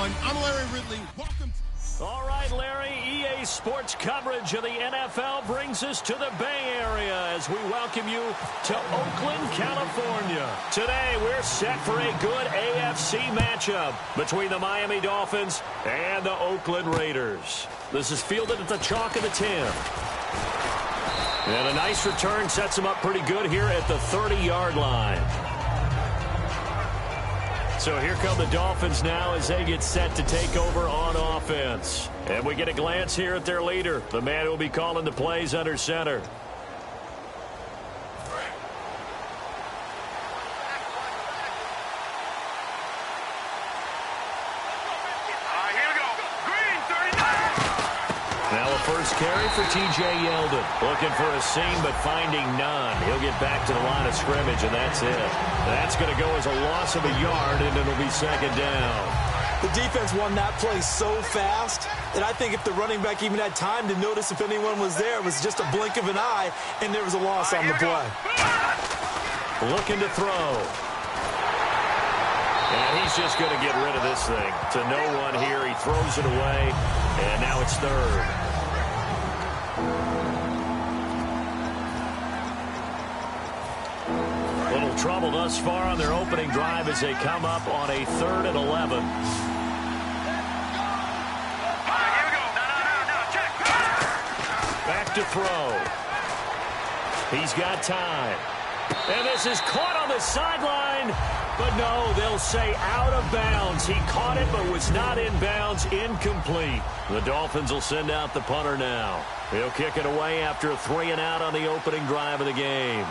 everyone. I'm Larry Ridley. Welcome. All right, Larry, EA Sports coverage of the NFL brings us to the Bay Area as we welcome you to Oakland, California. Today, we're set for a good AFC matchup between the Miami Dolphins and the Oakland Raiders. This is fielded at the chalk of the 10. And a nice return sets him up pretty good here at the 30-yard line. So here come the Dolphins now as they get set to take over on offense. And we get a glance here at their leader, the man who will be calling the plays under center. Now a first carry for T.J. Yeldon. Looking for a seam, but finding none. He'll get back to the line of scrimmage, and that's it. That's going to go as a loss of a yard, and it'll be second down. The defense won that play so fast that I think if the running back even had time to notice if anyone was there, it was just a blink of an eye, and there was a loss on the play. Looking to throw. And he's just going to get rid of this thing. To no one here, he throws it away, and now it's third. Little trouble thus far on their opening drive as they come up on a 3rd and 11. Back to throw. He's got time. And this is caught on the sideline. But no, they'll say out of bounds. He caught it but was not in bounds. Incomplete. The Dolphins will send out the punter now. He'll kick it away after a 3-and-out on the opening drive of the game.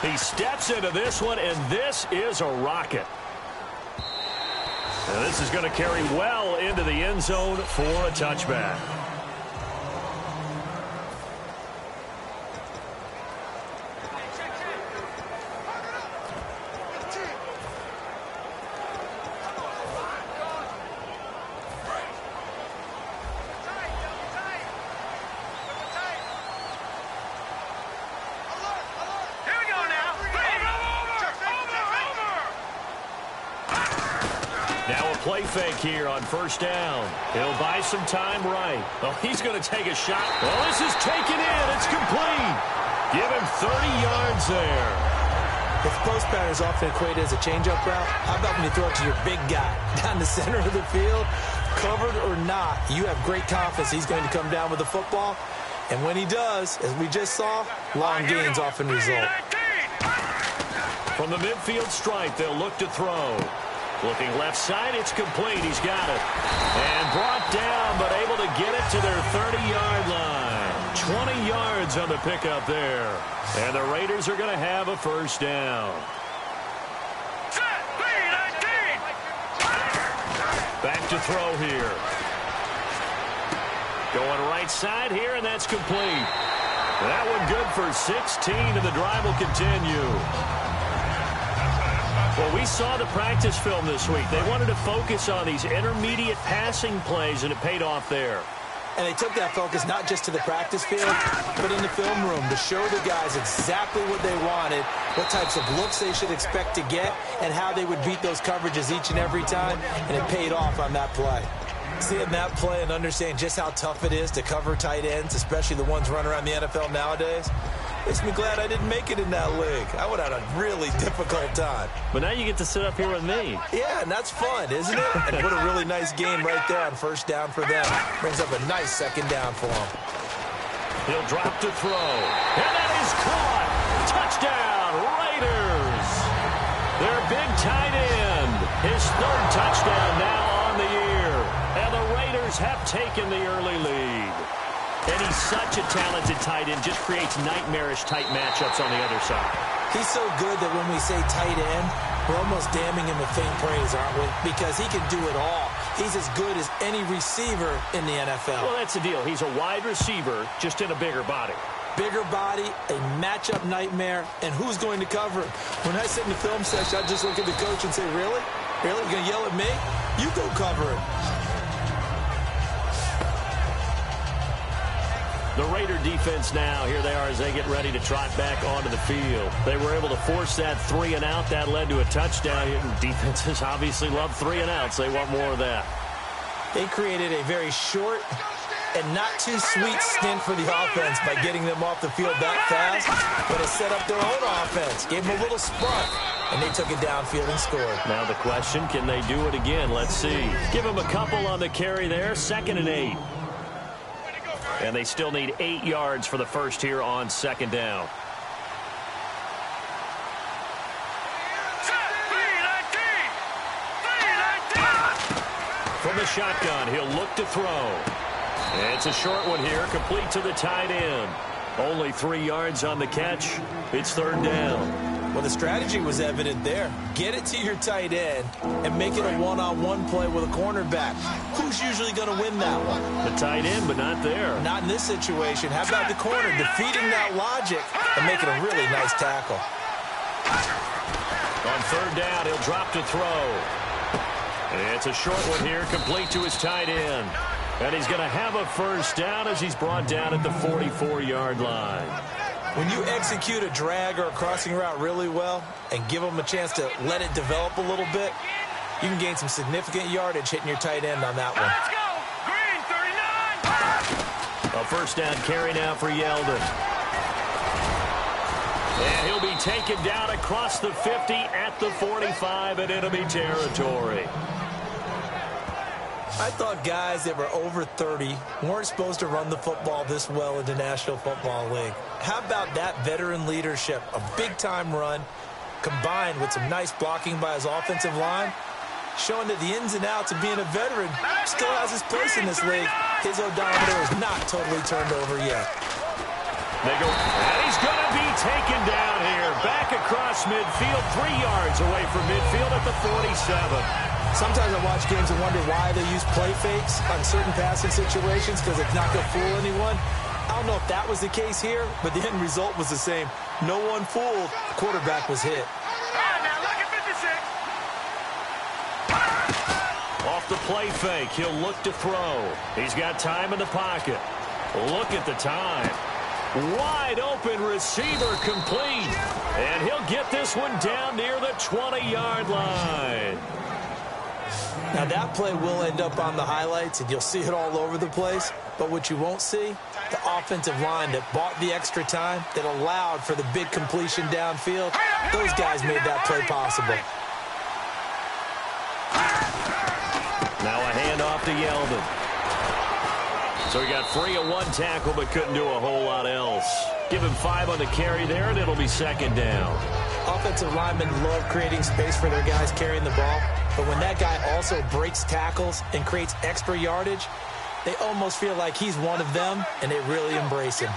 He steps into this one, and this is a rocket. And this is going to carry well into the end zone for a touchback. Play fake here on first down. He'll buy some time right. Oh, he's going to take a shot. Oh, this is taken in. It's complete. Give him 30 yards there. If post pattern is often equated as a change-up route, how about when you throw it to your big guy down the center of the field? Covered or not, you have great confidence he's going to come down with the football. And when he does, as we just saw, long gains often result. From the midfield stripe, they'll look to throw. Looking left side, it's complete. He's got it. And brought down, but able to get it to their 30-yard line. 20 yards on the pickup there. And the Raiders are going to have a first down. Back to throw here. Going right side here, and that's complete. That one good for 16, and the drive will continue. Well, we saw the practice film this week. They wanted to focus on these intermediate passing plays, and it paid off there. And they took that focus not just to the practice field, but in the film room to show the guys exactly what they wanted, what types of looks they should expect to get, and how they would beat those coverages each and every time, and it paid off on that play. Seeing that play and understanding just how tough it is to cover tight ends, especially the ones running around the NFL nowadays, makes me glad I didn't make it in that league. I would have had a really difficult time. But now you get to sit up here with me. Yeah, and that's fun, isn't it? And put a really nice game right there on first down for them. Brings up a nice second down for them. He'll drop to throw. And that is caught. Touchdown, Raiders. Their big tight end. His 3rd touchdown now on the year. And the Raiders have taken the early lead. And he's such a talented tight end, just creates nightmarish-type matchups on the other side. He's so good that when we say tight end, we're almost damning him with faint praise, aren't we? Because he can do it all. He's as good as any receiver in the NFL. Well, that's the deal. He's a wide receiver, just in a bigger body. Bigger body, a matchup nightmare, and who's going to cover him? When I sit in the film section, I just look at the coach and say, really? Really? You're going to yell at me? You go cover him. The Raider defense now, here they are as they get ready to trot back onto the field. They were able to force that 3-and-out. That led to a touchdown. Defenses obviously love 3-and-outs. They want more of that. They created a very short and not too sweet stint for the offense by getting them off the field that fast, but it set up their own offense, gave them a little spark, and they took it downfield and scored. Now the question, can they do it again? Let's see. Give them a couple on the carry there, 2nd and 8. And they still need 8 yards for the first here on 2nd down. From the shotgun, he'll look to throw. It's a short one here, complete to the tight end. Only 3 yards on the catch. It's 3rd down. Well, the strategy was evident there. Get it to your tight end and make it a one-on-one play with a cornerback. Who's usually going to win that one? The tight end, but not there. Not in this situation. How about the corner defeating that logic and making a really nice tackle? On 3rd down, he'll drop to throw. It's a short one here, complete to his tight end. And he's going to have a 1st down as he's brought down at the 44-yard line. When you execute a drag or a crossing route really well and give them a chance to let it develop a little bit, you can gain some significant yardage hitting your tight end on that one. Let's go! Green, 39! A 1st down carry now for Yeldon. And he'll be taken down across the 50 at the 45 in enemy territory. I thought guys that were over 30 weren't supposed to run the football this well in the National Football League. How about that veteran leadership? A big-time run combined with some nice blocking by his offensive line, showing that the ins and outs of being a veteran still has his place in this league. His odometer is not totally turned over yet. They go, and he's going to be taken down here. Back across midfield, 3 yards away from midfield at the 47. Sometimes I watch games and wonder why they use play fakes on certain passing situations because it's not going to fool anyone. I don't know if that was the case here, but the end result was the same. No one fooled. The quarterback was hit. Now look at 56. Off the play fake, he'll look to throw. He's got time in the pocket. Look at the time. Wide open receiver complete. And he'll get this one down near the 20-yard line. Now, that play will end up on the highlights, and you'll see it all over the place. But what you won't see, the offensive line that bought the extra time, that allowed for the big completion downfield, those guys made that play possible. Now a handoff to Yeldon. So he got free of 1 tackle, but couldn't do a whole lot else. Give him 5 on the carry there, and it'll be 2nd down. Offensive linemen love creating space for their guys carrying the ball. But when that guy also breaks tackles and creates extra yardage, they almost feel like he's one of them, and they really embrace him.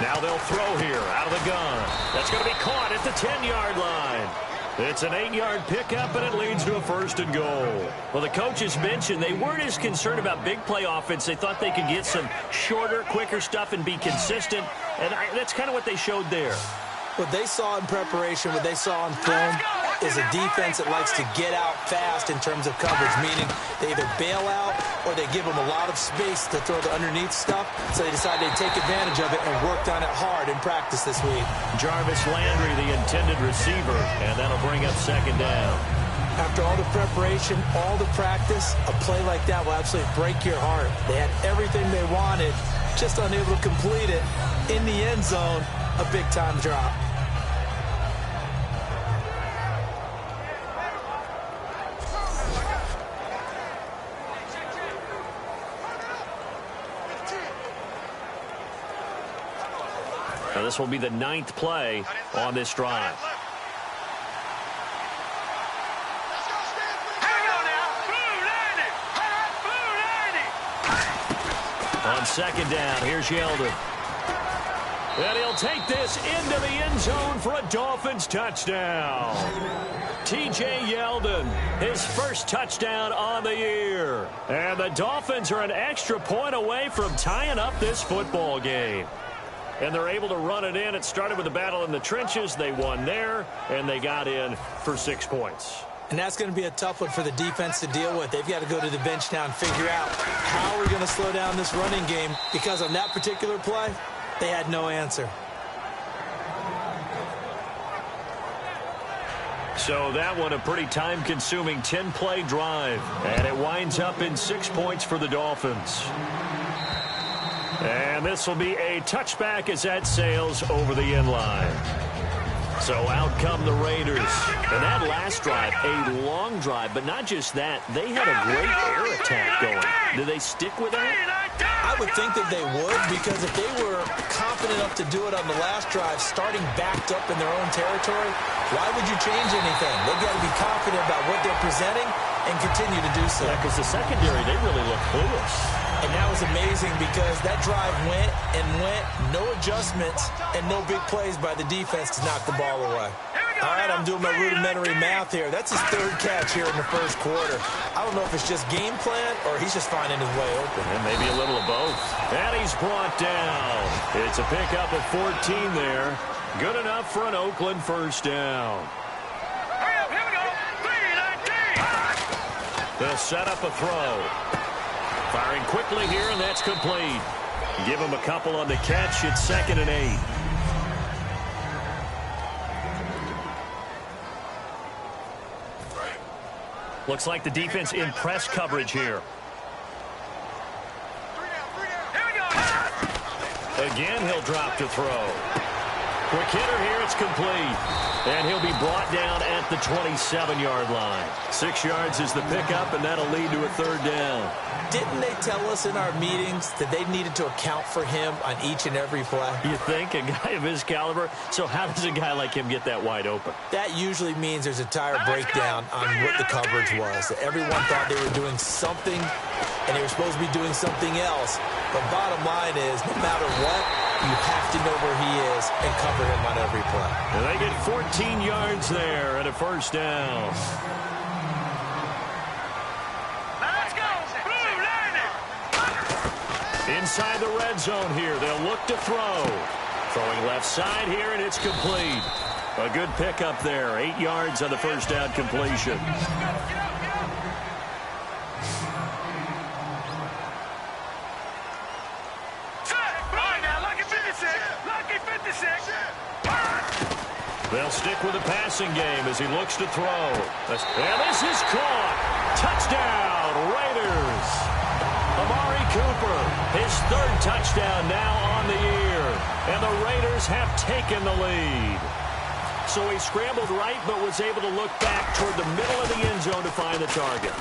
Now they'll throw here out of the gun. That's going to be caught at the 10-yard line. It's an 8-yard pickup, and it leads to a 1st and goal. Well, the coaches mentioned they weren't as concerned about big play offense. They thought they could get some shorter, quicker stuff and be consistent, and that's kind of what they showed there. What they saw in preparation, what they saw on film, is a defense that likes to get out fast in terms of coverage, meaning they either bail out or they give them a lot of space to throw the underneath stuff, so they decided they'd take advantage of it and worked on it hard in practice this week. Jarvis Landry, the intended receiver, and that'll bring up 2nd down. After all the preparation, all the practice, a play like that will absolutely break your heart. They had everything they wanted, just unable to complete it. In the end zone, a big-time drop. Now this will be the 9th play on this drive. On 2nd down, here's Yeldon. And he'll take this into the end zone for a Dolphins touchdown. T.J. Yeldon, his 1st touchdown on the year. And the Dolphins are an extra point away from tying up this football game. And they're able to run it in. It started with a battle in the trenches. They won there, and they got in for 6 points. And that's going to be a tough one for the defense to deal with. They've got to go to the bench now and figure out how we're going to slow down this running game, because on that particular play, they had no answer. So that one a pretty time-consuming 10-play drive. And it winds up in 6 points for the Dolphins. And this will be a touchback as that sails over the end line. So out come the Raiders. And that last drive, a long drive, but not just that. They had a great air attack going. Do they stick with that? I would think that they would, because if they were confident enough to do it on the last drive, starting backed up in their own territory, why would you change anything? They've got to be confident about what they're presenting and continue to do so. Yeah, because the secondary, they really look clueless. And that was amazing, because that drive went and went, no adjustments and no big plays by the defense to knock the ball away. All right, I'm doing my rudimentary math here. That's his third catch here in the first quarter. I don't know if it's just game plan or he's just finding his way open. And maybe a little of both. And he's brought down. It's a pickup of 14 there. Good enough for an Oakland first down. Hurry up, here we go. 3-19. They'll set up a throw. Firing quickly here, and that's complete. Give him a couple on the catch. It's 2nd and 8. Looks like the defense in press coverage here. Here we go. Again, he'll drop to throw. Quick hitter here, it's complete. And he'll be brought down at the 27-yard line. 6 yards is the pickup, and that'll lead to a third down. Didn't they tell us in our meetings that they needed to account for him on each and every play? You think? A guy of his caliber? So how does a guy like him get that wide open? That usually means there's a tire breakdown on what the coverage was. Everyone thought they were doing something, and they were supposed to be doing something else. But bottom line is, no matter what, you have to know where he is and cover him on every play. And they get 14 yards there and a first down. Let's go. Blue Lightning. Inside the red zone here, they'll look to throw. Throwing left side here, and it's complete. A good pickup there. 8 yards on the first down completion. They'll stick with the passing game as he looks to throw. And this is caught. Touchdown, Raiders. Amari Cooper, his third touchdown now on the year. And the Raiders have taken the lead. So he scrambled right, but was able to look back toward the middle of the end zone to find the target.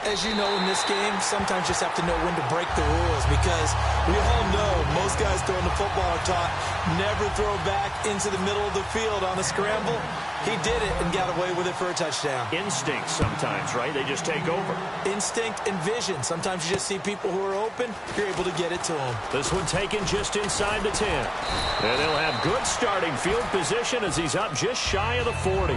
As you know, in this game, sometimes you just have to know when to break the rules, because we all know most guys throwing the football are taught never throw back into the middle of the field on a scramble. He did it and got away with it for a touchdown. Instinct sometimes, right? They just take over. Instinct and vision. Sometimes you just see people who are open, you're able to get it to them. This one taken just inside the 10. And they'll have good starting field position as he's up just shy of the 40.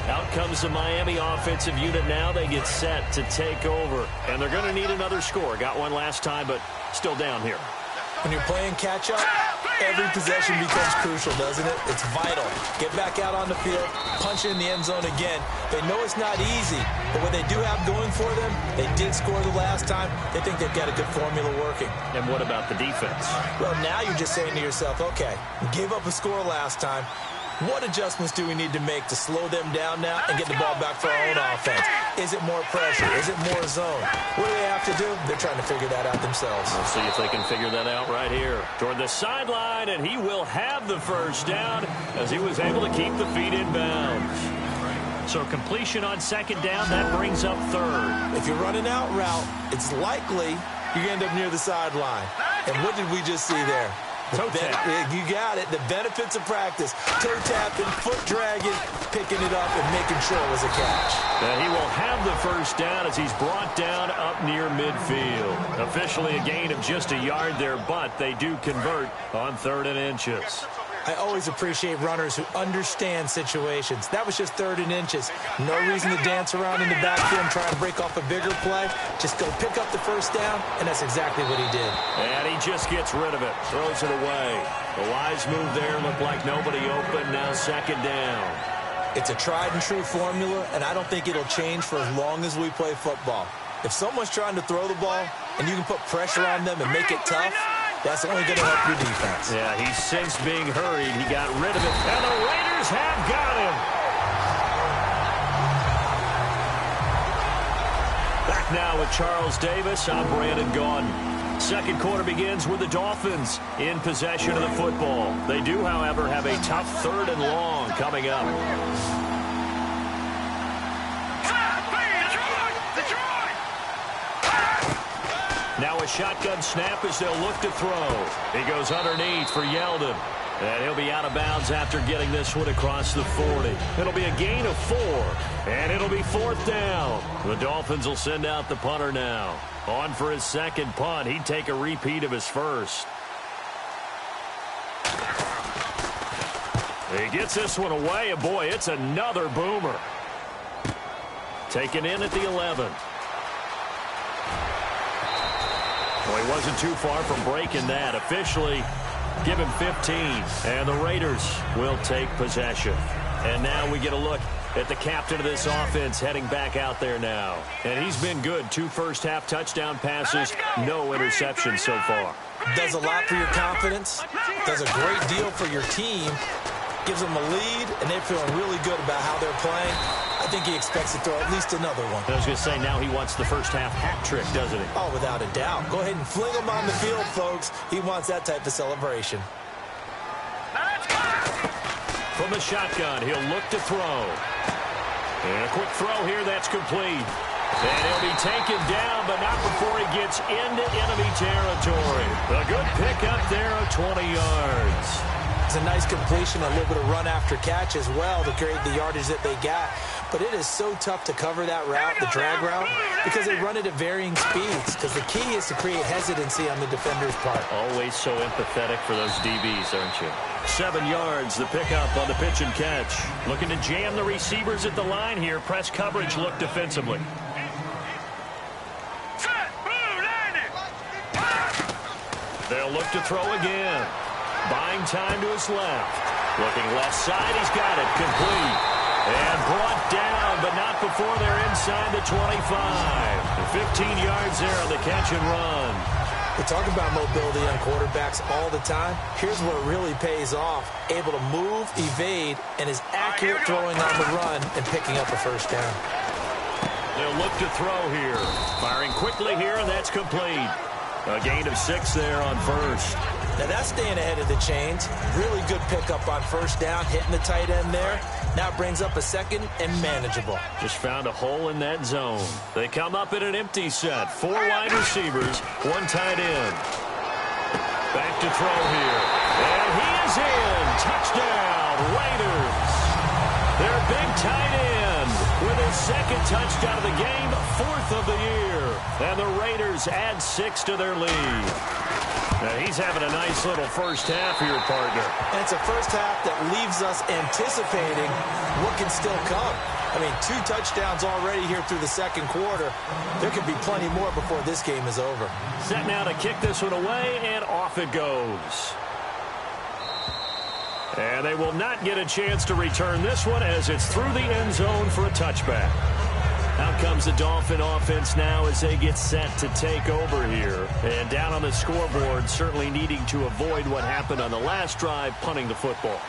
Out comes the Miami offensive unit now. They get set to take over. And they're going to need another score. Got one last time, but still down here. When you're playing catch-up, every possession becomes crucial, doesn't it? It's vital. Get back out on the field, punch it in the end zone again. They know it's not easy, but what they do have going for them, they did score the last time. They think they've got a good formula working. And what about the defense? Well, now you're just saying to yourself, okay, we gave up a score last time. What adjustments do we need to make to slow them down now and get the ball back for our own offense? Is it more pressure? Is it more zone? What do they have to do? They're trying to figure that out themselves. We'll see if they can figure that out right here. Toward the sideline, and he will have the first down as he was able to keep the feet in bounds. So completion on second down, that brings up third. If you're running out route, it's likely you end up near the sideline. And what did we just see there? Toe tap. You got it. The benefits of practice. Toe tapping, foot dragging, picking it up, and making sure it was a catch. And he will have the first down as he's brought down up near midfield. Officially a gain of just a yard there, but they do convert on 3rd and inches. I always appreciate runners who understand situations. That was just 3rd and inches. No reason to dance around in the backfield and try and break off a bigger play. Just go pick up the first down, and that's exactly what he did. And he just gets rid of it, throws it away. The wise move there, looked like nobody open, now 2nd down. It's a tried and true formula, and I don't think it'll change for as long as we play football. If someone's trying to throw the ball and you can put pressure on them and make it tough, that's only going to help your defense. Yeah, he sensed being hurried. He got rid of it, and the Raiders have got him. Back now with Charles Davis. I'm Brandon Gaudin. 2nd quarter begins with the Dolphins in possession of the football. They do, however, have a tough 3rd and long coming up. Now a shotgun snap as they'll look to throw. He goes underneath for Yeldon. And he'll be out of bounds after getting this one across the 40. It'll be a gain of 4. And it'll be 4th down. The Dolphins will send out the punter now. On for his 2nd punt. He'd take a repeat of his 1st. He gets this one away. And boy, it's another boomer. Taken in at the 11. Well, he wasn't too far from breaking that. Officially, give him 15. And the Raiders will take possession. And now we get a look at the captain of this offense heading back out there now. And he's been good. 2 first-half touchdown passes, no interceptions so far. Does a lot for your confidence. Does a great deal for your team. Gives them a lead, and they're feeling really good about how they're playing. I think he expects to throw at least another one. I was going to say, now he wants the first-half hat trick, doesn't he? Oh, without a doubt. Go ahead and fling him on the field, folks. He wants that type of celebration. From the shotgun, he'll look to throw. And a quick throw here, that's complete. And he'll be taken down, but not before he gets into enemy territory. A good pickup there of 20 yards. It's a nice completion, a little bit of run after catch as well to create the yardage that they got. But it is so tough to cover that route, the drag route, because they run it at varying speeds. Because the key is to create hesitancy on the defender's part. Always so empathetic for those DBs, aren't you? 7 yards, the pickup on the pitch and catch. Looking to jam the receivers at the line here. Press coverage look defensively. They'll look to throw again. Buying time to his left. Looking left side, he's got it. Complete. And brought down, but not before they're inside the 25. 15 yards there on the catch and run. We talk about mobility on quarterbacks all the time. Here's where it really pays off. Able to move, evade, and is accurate throwing on the run and picking up a first down. They'll look to throw here. Firing quickly here, and that's complete. A gain of 6 there on first. Now that's staying ahead of the chains. Really good pickup on first down, hitting the tight end there. Now it brings up a 2nd and manageable. Just found a hole in that zone. They come up in an empty set. 4 wide receivers, 1 tight end. Back to throw here. And he is in. Touchdown, Raiders. Their big tight end with his 2nd touchdown of the game, 4th of the year. And the Raiders add 6 to their lead. Now he's having a nice little first half here, partner. And it's a first half that leaves us anticipating what can still come. I mean, 2 touchdowns already here through the 2nd quarter. There could be plenty more before this game is over. Set now to kick this one away, and off it goes. And they will not get a chance to return this one as it's through the end zone for a touchback. Out comes the Dolphin offense now as they get set to take over here. And down on the scoreboard, certainly needing to avoid what happened on the last drive, punting the football.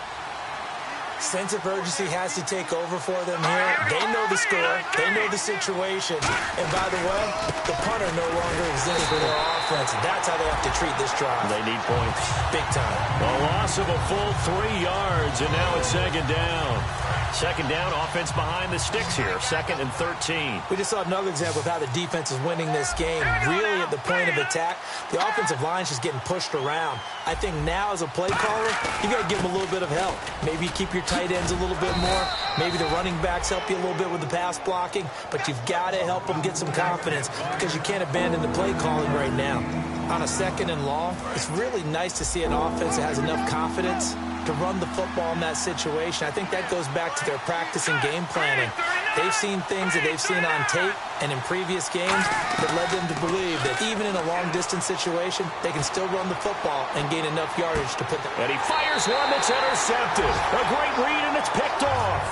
Sense of urgency has to take over for them here. They know the score. They know the situation. And by the way, the punter no longer exists for their offense. That's how they have to treat this drive. They need points. Big time. A loss of a full 3 yards, and now it's 2nd down. 2nd down, offense behind the sticks here. 2nd and 13. We just saw another example of how the defense is winning this game. Really at the point of attack, the offensive line's just getting pushed around. I think now as a play caller, you got to give them a little bit of help. Maybe keep your tight ends a little bit more. Maybe the running backs help you a little bit with the pass blocking. But you've got to help them get some confidence because you can't abandon the play calling right now. On a 2nd and long, it's really nice to see an offense that has enough confidence to run the football in that situation. I think that goes back to their practice and game planning. They've seen things that they've seen on tape and in previous games that led them to believe that even in a long-distance situation, they can still run the football and gain enough yardage to put them. And he fires one that's intercepted. A great read, and it's picked off.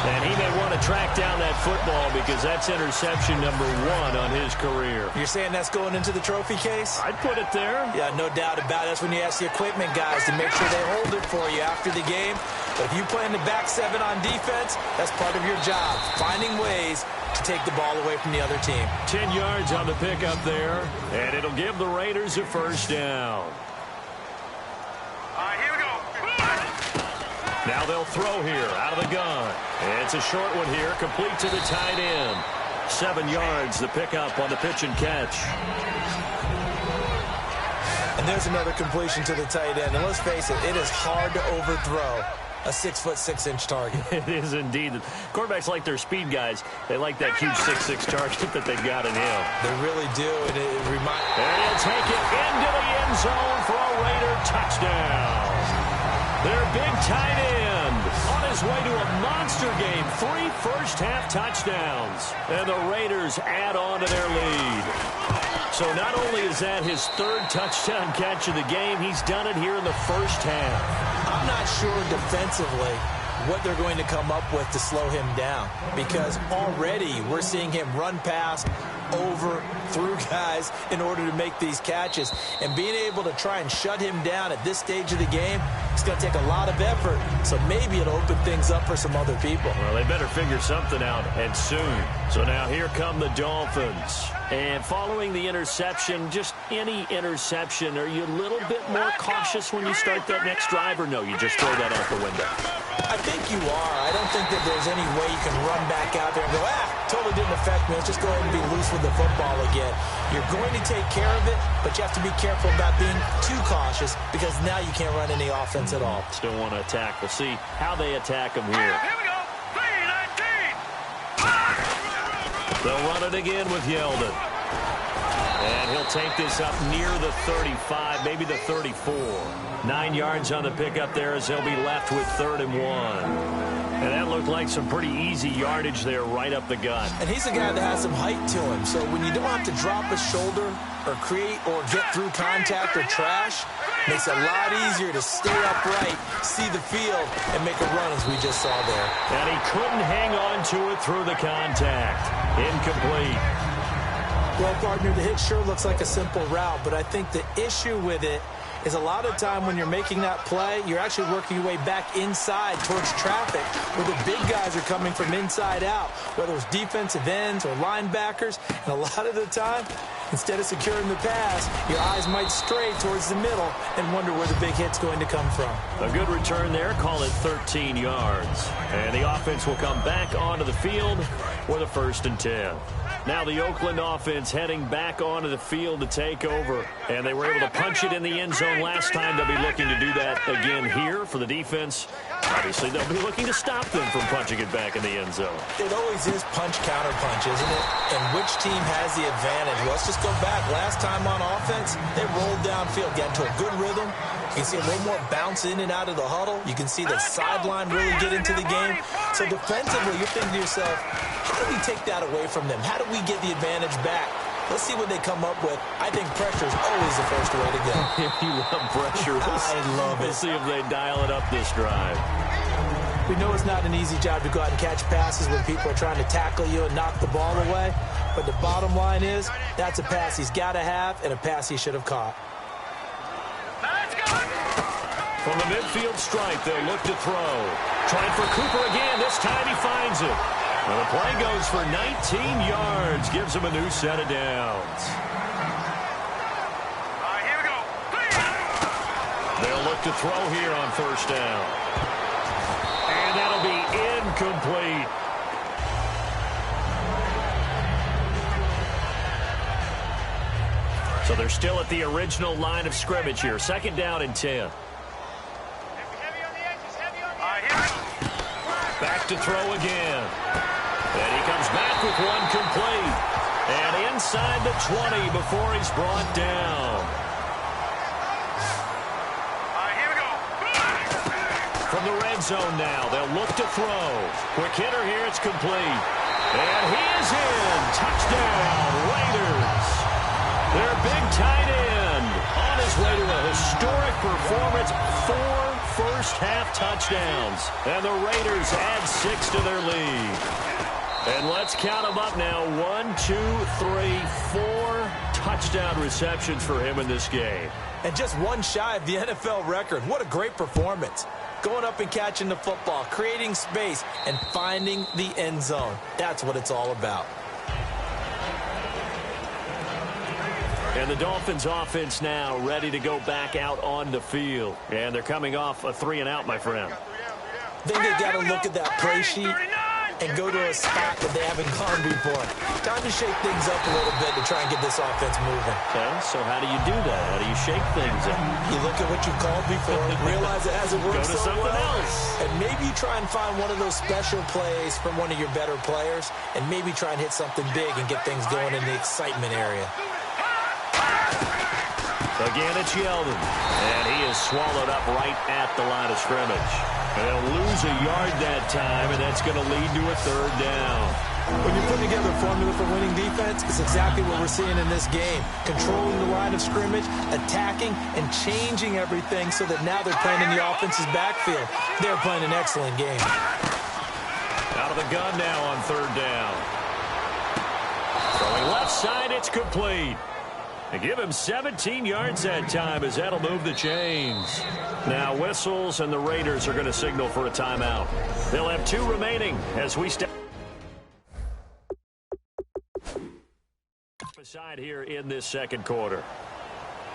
And he may want to track down that football because that's interception number 1 on his career. You're saying that's going into the trophy case? I'd put it there. Yeah, no doubt about it. That's when you ask the equipment guys to make sure they hold it for you after the game. But if you play in the back 7 on defense, that's part of your job, finding ways to take the ball away from the other team. 10 yards on the pickup there, and it'll give the Raiders a first down. All right, here we go. Now they'll throw here out of the gun. It's a short one here, complete to the tight end. 7 yards, the pickup on the pitch and catch. And there's another completion to the tight end. And let's face it, it is hard to overthrow a 6'6" target. It is indeed. Quarterbacks like their speed guys. They like that huge 6'6" target that they've got in him. They really do. And it reminds. And he'll take it into the end zone for a Raider touchdown. Their big tight end on his way to a monster game. 3 first-half touchdowns. And the Raiders add on to their lead. So not only is that his 3rd touchdown catch of the game, he's done it here in the first half. I'm not sure defensively what they're going to come up with to slow him down, because already we're seeing him run past, over, through guys in order to make these catches. And being able to try and shut him down at this stage of the game, it's going to take a lot of effort. So maybe it'll open things up for some other people. Well, they better figure something out, and soon. So now here come the Dolphins. And following the interception, just any interception, are you a little bit more cautious when you start that next drive, or no, you just throw that out the window? I think you are. I don't think that there's any way you can run back out there and go, totally didn't affect me. Let's just go ahead and be loose with the football again. You're going to take care of it, but you have to be careful about being too cautious because now you can't run any offense at all. Still want to attack. We'll see how they attack him here. Here we go. 3-19. They'll run it again with Yeldon. And he'll take this up near the 35, maybe the 34. 9 yards on the pickup there as they'll be left with 3rd and 1. And that looked like some pretty easy yardage there right up the gut. And he's a guy that has some height to him. So when you don't have to drop a shoulder or create or get through contact or trash, makes it a lot easier to stay upright, see the field, and make a run as we just saw there. And he couldn't hang on to it through the contact. Incomplete. Well, partner, the hit sure looks like a simple route, but I think the issue with it is a lot of time when you're making that play, you're actually working your way back inside towards traffic where the big guys are coming from inside out, whether it's defensive ends or linebackers. And a lot of the time, instead of securing the pass, your eyes might stray towards the middle and wonder where the big hit's going to come from. A good return there, call it 13 yards. And the offense will come back onto the field with a 1st and 10. Now the Oakland offense heading back onto the field to take over. And they were able to punch it in the end zone last time. They'll be looking to do that again here for the defense. Obviously, they'll be looking to stop them from punching it back in the end zone. It always is punch-counter-punch, isn't it? And which team has the advantage? Well, let's just go back. Last time on offense, they rolled downfield, got into a good rhythm. You can see a little more bounce in and out of the huddle. You can see the sideline really get into the game. So defensively, you're thinking to yourself, how do we take that away from them? How do we get the advantage back? Let's see what they come up with. I think pressure is always the first way to go. You love pressure. I love it. We'll see if they dial it up this drive. We know it's not an easy job to go out and catch passes when people are trying to tackle you and knock the ball away. But the bottom line is, that's a pass he's got to have and a pass he should have caught. Let's go. From the midfield stripe, they'll look to throw. Trying for Cooper again. This time he finds it. Well, the play goes for 19 yards. Gives him a new set of downs. All right, here we go. They'll look to throw here on 1st down. And that'll be incomplete. So they're still at the original line of scrimmage here. 2nd down and 10. Heavy on the edges, heavy on the edges. All right, here we go. Back to throw again. And he comes back with one complete. And inside the 20 before he's brought down. All right, here we go. end zone now. They'll look to throw. Quick hitter here. It's complete. And he is in. Touchdown, Raiders. Their big tight end on his way to a historic performance. 4 first-half touchdowns. And the Raiders add 6 to their lead. And let's count them up now. 1, 2, 3, 4 touchdown receptions for him in this game. And just one shy of the NFL record. What a great performance. Going up and catching the football, creating space, and finding the end zone. That's what it's all about. And the Dolphins offense now ready to go back out on the field. And they're coming off a 3-and-out, my friend. Then they got to look at that play sheet and go to a spot that they haven't gone before. Time to shake things up a little bit to try and get this offense moving. Okay, so how do you do that? How do you shake things up? You look at what you've called before, realize it hasn't worked so well. Go to something else. And maybe you try and find one of those special plays from one of your better players, and maybe try and hit something big and get things going in the excitement area. Again, it's Yeldon. And he is swallowed up right at the line of scrimmage. And they'll lose a yard that time, and that's going to lead to a 3rd down. When you put together a formula for winning defense, it's exactly what we're seeing in this game. Controlling the line of scrimmage, attacking, and changing everything so that now they're playing in the offense's backfield. They're playing an excellent game. Out of the gun now on 3rd down. Throwing left side, it's complete. They give him 17 yards that time as that'll move the chains. Now whistles, and the Raiders are going to signal for a timeout. They'll have 2 remaining as we step aside here in this 2nd quarter.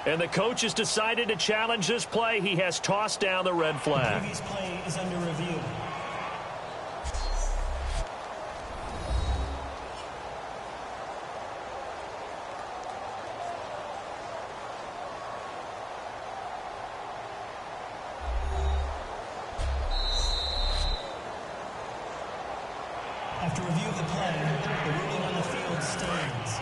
And the coach has decided to challenge this play. He has tossed down the red flag. The previous play is under review. After review of the play, the ruling on the field stands.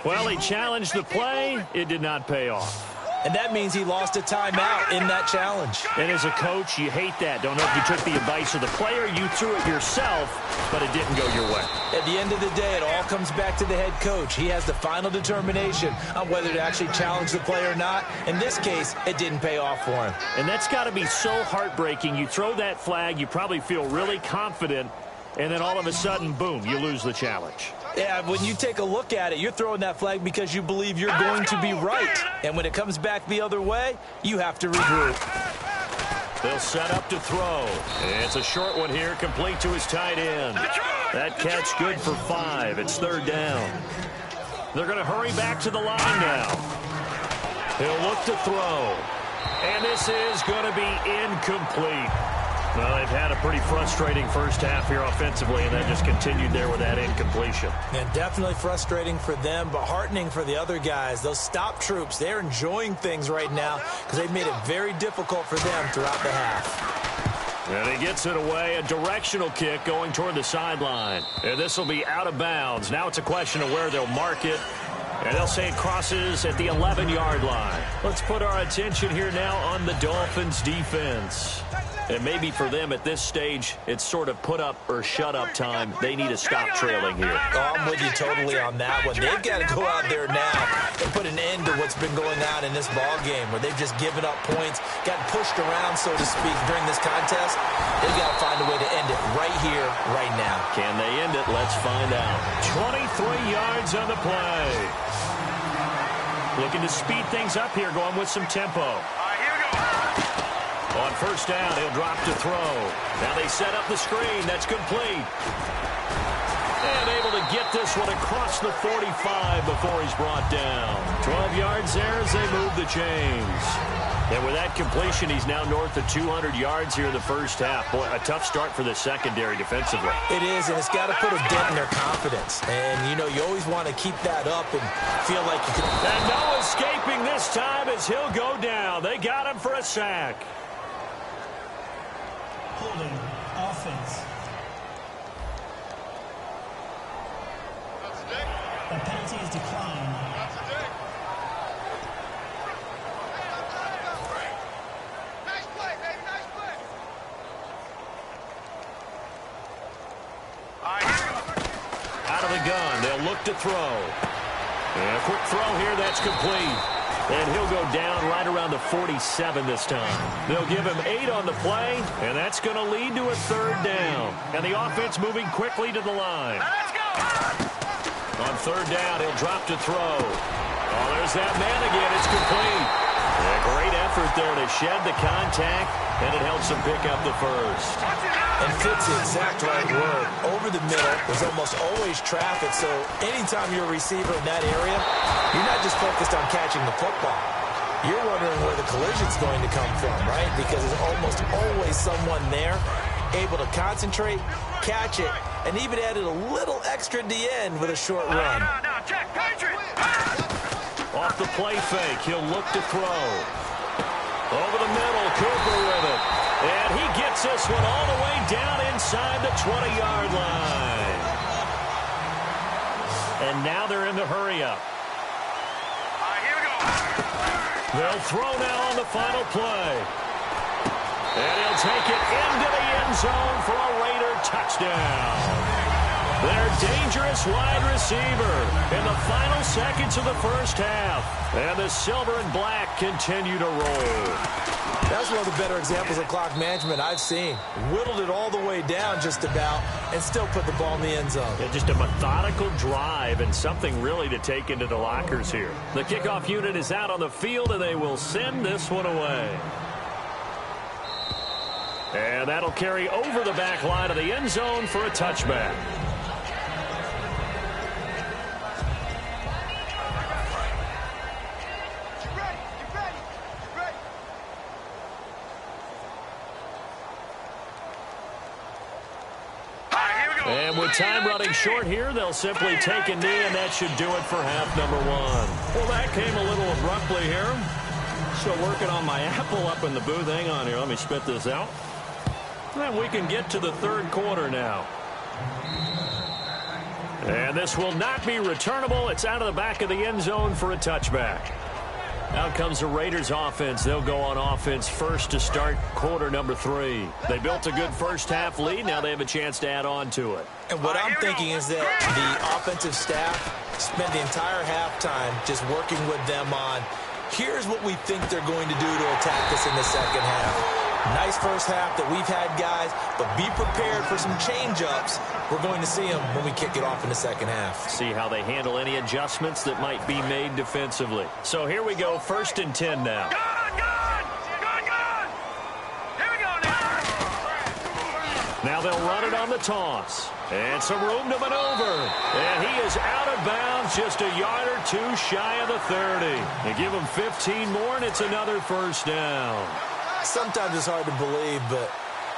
Well, he challenged the play. It did not pay off. And that means he lost a timeout in that challenge. And as a coach, you hate that. Don't know if you took the advice of the player, you threw it yourself, but it didn't go your way. At the end of the day, it all comes back to the head coach. He has the final determination on whether to actually challenge the play or not. In this case, it didn't pay off for him. And that's got to be so heartbreaking. You throw that flag, you probably feel really confident, and then all of a sudden, boom, you lose the challenge. Yeah, when you take a look at it, you're throwing that flag because you believe you're going to be right. And when it comes back the other way, you have to regroup. They'll set up to throw. It's a short one here, complete to his tight end. That catch good for 5. It's 3rd down. They're going to hurry back to the line now. He'll look to throw. And this is going to be incomplete. Well, they've had a pretty frustrating first half here offensively, and that just continued there with that incompletion. And definitely frustrating for them, but heartening for the other guys. Those stop troops, they're enjoying things right now because they've made it very difficult for them throughout the half. And he gets it away, a directional kick going toward the sideline. And this will be out of bounds. Now it's a question of where they'll mark it. And they'll say it crosses at the 11-yard line. Let's put our attention here now on the Dolphins' defense. And maybe for them at this stage, it's sort of put up or shut up time. They need to stop trailing here. Oh, I'm with you totally on that one. They've got to go out there now and put an end to what's been going on in this ball game where they've just given up points, got pushed around, so to speak, during this contest. They've got to find a way to end it right here, right now. Can they end it? Let's find out. 23 yards on the play. Looking to speed things up here, going with some tempo. On 1st down, he'll drop to throw. Now they set up the screen. That's complete. And able to get this one across the 45 before he's brought down. 12 yards there as they move the chains. And with that completion, he's now north of 200 yards here in the first half. Boy, a tough start for the secondary defensively. It is, and it's got to put a dent in their confidence. And, you know, you always want to keep that up and feel like you can. And no escaping this time as he'll go down. They got him for a sack. Holding offense. A penalty is declined. Nice play, baby, nice play. of the gun. They'll look to throw. And a quick throw here. That's complete. And he'll go down right around the 47 this time. They'll give him 8 on the play, and that's going to lead to a 3rd down. And the offense moving quickly to the line. Let's go! On 3rd down, he'll drop to throw. Oh, there's that man again. It's complete. A great effort there to shed the contact, and it helps him pick up the first. And fits the exact right word. Over the middle, there's almost always traffic, so anytime you're a receiver in that area, you're not just focused on catching the football. You're wondering where the collision's going to come from, right? Because there's almost always someone there able to concentrate, catch it, and even added a little extra at the end with a short run. No, check, Patriot! Off the play fake, he'll look to throw. Over the middle, Cooper with it. And he gets this one all the way down inside the 20-yard line. And now they're in the hurry-up. Here we go. They'll throw now on the final play. And he'll take it into the end zone for a Raider touchdown. Their dangerous wide receiver in the final seconds of the first half. And the silver and black continue to roll. That's one of the better examples of clock management I've seen. Whittled it all the way down just about and still put the ball in the end zone. Yeah, just a methodical drive and something really to take into the lockers here. The kickoff unit is out on the field, and they will send this one away. And that'll carry over the back line of the end zone for a touchback. And with time running short here, they'll simply take a knee, and that should do it for half number 1. Well, that came a little abruptly here. Still working on my apple up in the booth. Hang on here. Let me spit this out. And we can get to the 3rd quarter now. And this will not be returnable. It's out of the back of the end zone for a touchback. Out comes the Raiders offense. They'll go on offense first to start quarter number 3. They built a good first half lead. Now they have a chance to add on to it. And what I'm thinking is that the offensive staff spent the entire halftime just working with them on, here's what we think they're going to do to attack us in the second half. Nice first half that we've had, guys, but be prepared for some change-ups. We're going to see them when we kick it off in the second half. See how they handle any adjustments that might be made defensively. So here we go, 1st and 10 now. Gun! Here we go now. Now they'll run it on the toss. And some room to maneuver. And he is out of bounds, just a yard or 2 shy of the 30. They give him 15 more, and it's another first down. Sometimes it's hard to believe, but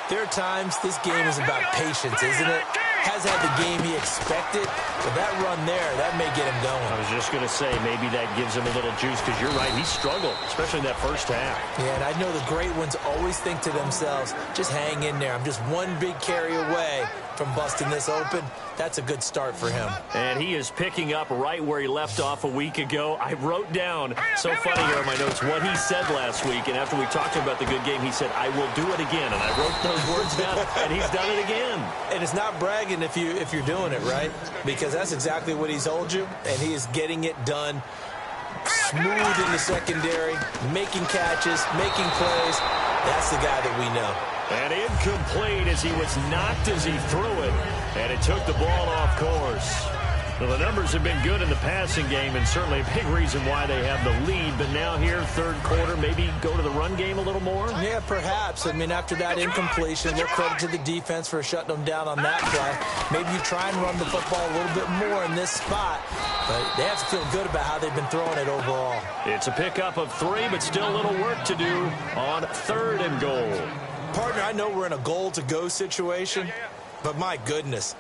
there are times this game is about patience, isn't it? Has had the game he expected, but that run there, that may get him going. I was just going to say, maybe that gives him a little juice, because you're right, he struggled, especially in that first half. Yeah, and I know the great ones always think to themselves, just hang in there. I'm just one big carry away from busting this open. That's a good start for him. And he is picking up right where he left off a week ago. I wrote down, so funny here in my notes, what he said last week. And after we talked about the good game, he said, I will do it again. And I wrote those words down, and he's done it again. And it's not bragging if you're doing it, right? Because that's exactly what he's told you, and he is getting it done smooth in the secondary, making catches, making plays. That's the guy that we know. And incomplete as he was knocked as he threw it. And it took the ball off course. Well, the numbers have been good in the passing game, and certainly a big reason why they have the lead. But now here, 3rd quarter, maybe go to the run game a little more? Yeah, perhaps. I mean, after that incompletion, a little credit to the defense for shutting them down on that play. Maybe you try and run the football a little bit more in this spot. But they have to feel good about how they've been throwing it overall. It's a pickup of 3, but still a little work to do on 3rd and goal. Partner, I know we're in a goal-to-go situation, but my goodness.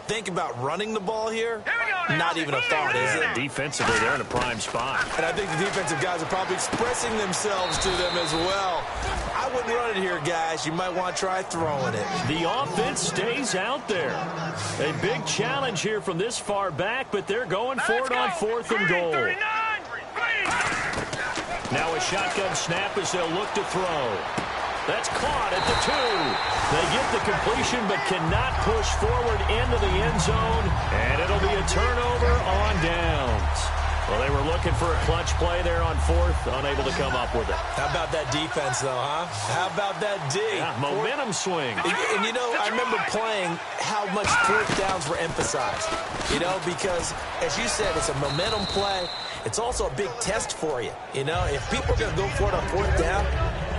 Think about running the ball here. Not even a thought, is it? Defensively, they're in a prime spot. And I think the defensive guys are probably expressing themselves to them as well. I wouldn't run it here, guys. You might want to try throwing it. The offense stays out there. A big challenge here from this far back, but they're going for it on 4th and goal. Now a shotgun snap as they'll look to throw. That's caught at the 2. They get the completion but cannot push forward into the end zone, and it'll be a turnover on downs. Well, they were looking for a clutch play there on 4th, unable to come up with it. How about that defense, though, huh? How about that D? Yeah, momentum swing. And, you know, I remember playing how much 4th downs were emphasized, you know, because, as you said, it's a momentum play. It's also a big test for you, you know. If people are going to go for it on 4th down,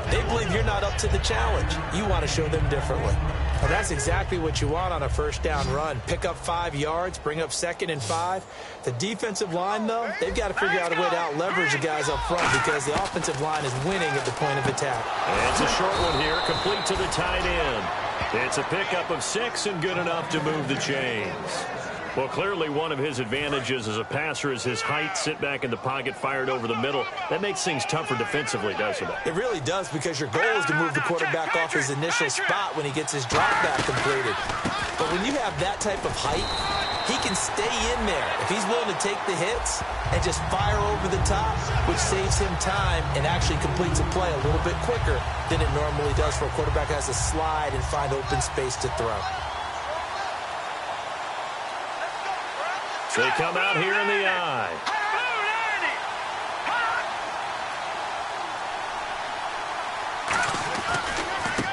they believe you're not up to the challenge. You want to show them differently. Well, that's exactly what you want on a 1st down run. Pick up 5 yards, bring up 2nd and 5. The defensive line, though, they've got to figure out a way to out-leverage the guys up front because the offensive line is winning at the point of attack. And it's a short one here, complete to the tight end. It's a pickup of 6 and good enough to move the chains. Well, clearly one of his advantages as a passer is his height, sit back in the pocket, fired over the middle. That makes things tougher defensively, doesn't it? It really does, because your goal is to move the quarterback off his initial spot when he gets his drop back completed. But when you have that type of height, he can stay in there if he's willing to take the hits and just fire over the top, which saves him time and actually completes a play a little bit quicker than it normally does for a quarterback who has to slide and find open space to throw. They come out here in the eye.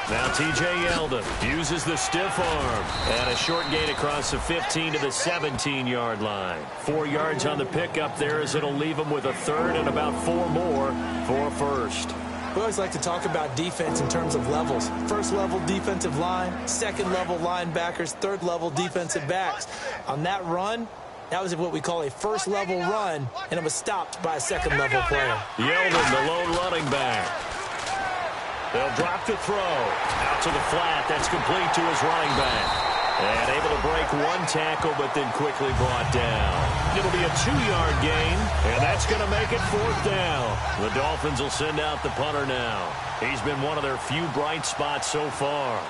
Now T.J. Yeldon uses the stiff arm. And a short gain across the 15 to the 17-yard line. 4 yards on the pickup there as it'll leave him with a 3rd and about 4 more for a 1st. We always like to talk about defense in terms of levels. 1st level defensive line, 2nd level linebackers, 3rd level defensive backs. On that run, that was what we call a 1st level run, and it was stopped by a 2nd level player. Yeldon, the lone running back. They'll drop to throw. Out to the flat. That's complete to his running back. And able to break 1 tackle, but then quickly brought down. It'll be a 2-yard gain, and that's going to make it 4th down. The Dolphins will send out the punter now. He's been one of their few bright spots so far.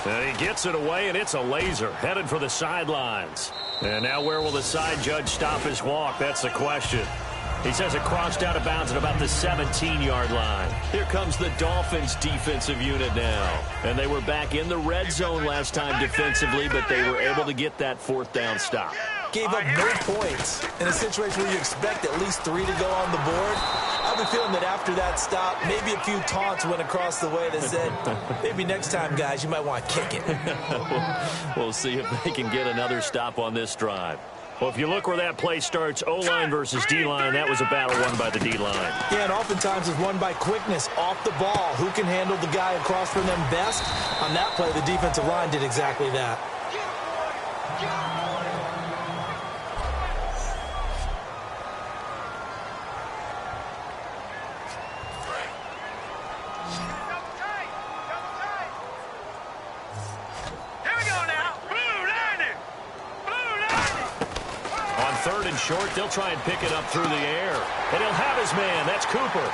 And he gets it away, and it's a laser, headed for the sidelines. And now where will the side judge stop his walk? That's the question. He says it crossed out of bounds at about the 17-yard line. Here comes the Dolphins defensive unit now. And they were back in the red zone last time defensively, but they were able to get that 4th down stop. Gave up no points in a situation where you expect at least 3 to go on the board. I have a feeling that after that stop, maybe a few taunts went across the way that said, maybe next time, guys, you might want to kick it. We'll see if they can get another stop on this drive. Well, if you look where that play starts, O-line versus D-line, that was a battle won by the D-line. Yeah, and oftentimes it's won by quickness off the ball. Who can handle the guy across from them best? On that play, the defensive line did exactly that. Short, they'll try and pick it up through the air. And he'll have his man. That's Cooper.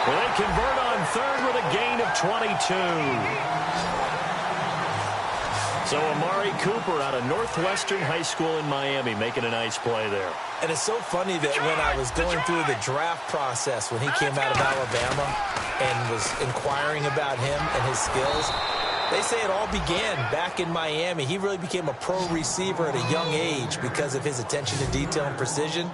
Well, they convert on 3rd with a gain of 22. So Amari Cooper out of Northwestern High School in Miami making a nice play there. And it's so funny that when I was going through the draft process when he came out of Alabama and was inquiring about him and his skills, they say it all began back in Miami. He really became a pro receiver at a young age because of his attention to detail and precision.